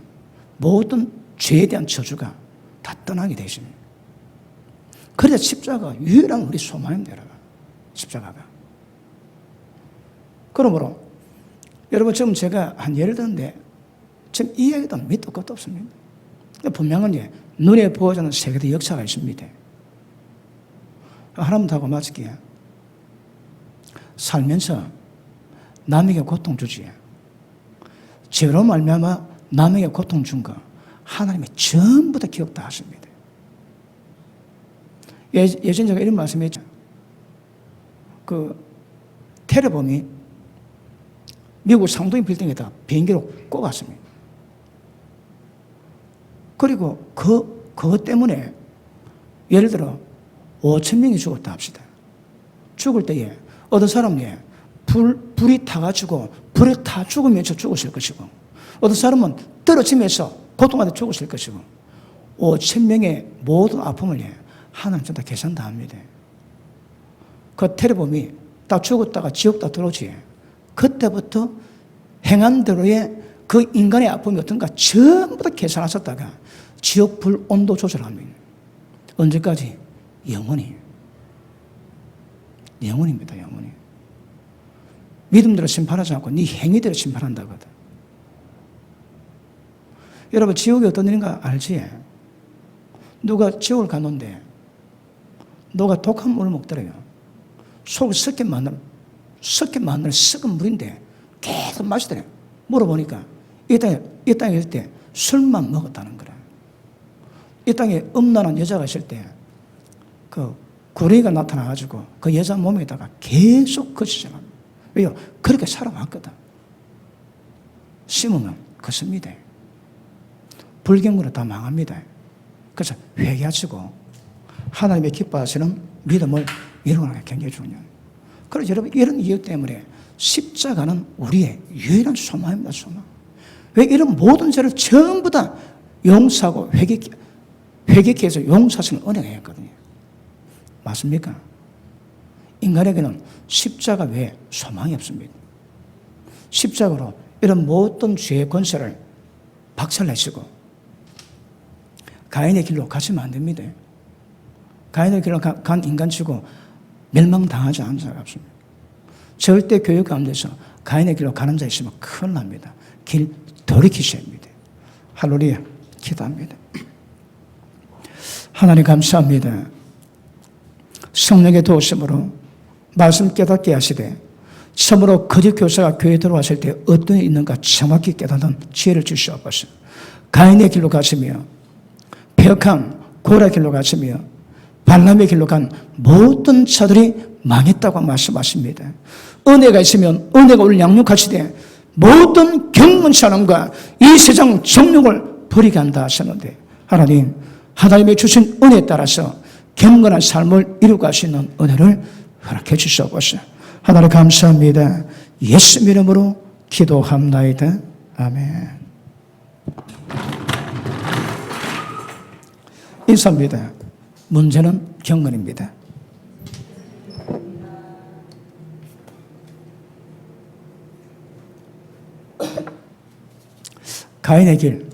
모든 죄에 대한 저주가 다 떠나게 되십니다. 그래야 십자가가 유일한 우리 소망입니다. 십자가가. 그러므로 여러분 지금 제가 한 예를 드는데 지금 이 얘기도 밑도 끝도 없습니다. 분명한 눈에 보여지는 세계의 역사가 있습니다. 하나님하고 맞을게요. 살면서 남에게 고통 주지. 죄로 말미암아 남에게 고통 준 거 하나님이 전부 다 기억 다 하십니다. 예전 제가 이런 말씀했죠. 테러범이 미국 상도인 빌딩에다 비행기로 꽂았습니다. 그리고 그것 때문에 예를 들어 5,000명이 죽었다 합시다. 죽을 때에 어떤 사람이 불이 타가지고 불에 타 죽으면서 죽었을 것이고 어떤 사람은 떨어지면서 고통받아 죽었을 것이고 5,000명의 모든 아픔을 하나님 다 계산 다 합니다. 그 테러범이 다 죽었다가 지옥 다 들어오지. 그때부터 행한 대로의 그 인간의 아픔이 어떤가 전부 다 계산하셨다가 지옥 불 온도 조절합니다. 언제까지? 영원히. 영원입니다. 영원히. 믿음대로 심판하지 않고 네 행위대로 심판한다거든. 여러분 지옥이 어떤 일인가 알지? 누가 지옥을 갔는데 너가 독한 물을 먹더래요. 속에 섞인 마늘 썩은 물인데 계속 마시더래. 물어보니까 이 땅에 있을 때 술만 먹었다는 거라. 이 땅에 음란한 여자가 있을 때 그 구레이가 나타나가지고 그 여자 몸에다가 계속 거치잖아. 왜요? 그렇게 살아왔거든. 심으면 걷습니다. 불경물은 다 망합니다. 그래서 회개하시고 하나님의 기뻐하시는 믿음을 이루는 게 굉장히 중요해요. 그래서 여러분 이런 이유 때문에 십자가는 우리의 유일한 소망입니다. 소망. 왜 이런 모든 죄를 전부 다 용서하고 회개케 해서 용서하시는 은혜가 있거든요. 맞습니까? 인간에게는 십자가 외에 소망이 없습니다. 십자가로 이런 모든 죄의 권세를 박살내시고 가인의 길로 가시면 안 됩니다. 가인의 길로 간 인간치고 멸망당하지 않은 자가 없습니다. 절대 교육 가운데서 가인의 길로 가는 자 있으면 큰일 납니다. 길 돌이키셔야 합니다. 할렐루야. 기도합니다. 하나님 감사합니다. 성령의 도우심으로 말씀 깨닫게 하시되 참으로 거짓 교사가 교회에 들어왔을 때 어떤 일이 있는가 정확히 깨닫는 지혜를 주시옵소서. 가인의 길로 가시며 폐역한 고라의 길로 가시며 발람의 길로 간 모든 자들이 망했다고 말씀하십니다. 은혜가 있으면 은혜가 우리를 양육하시되 모든 경건 사람과 이 세상 정욕을 버리게 한다 하셨는데 하나님이 주신 은혜에 따라서 경건한 삶을 이루고 가시는 은혜를 허락해 주시옵소서. 하나님 감사합니다. 예수 이름으로 기도합나이다. 아멘. 인사입니다. 문제는 경건입니다. 가인의 길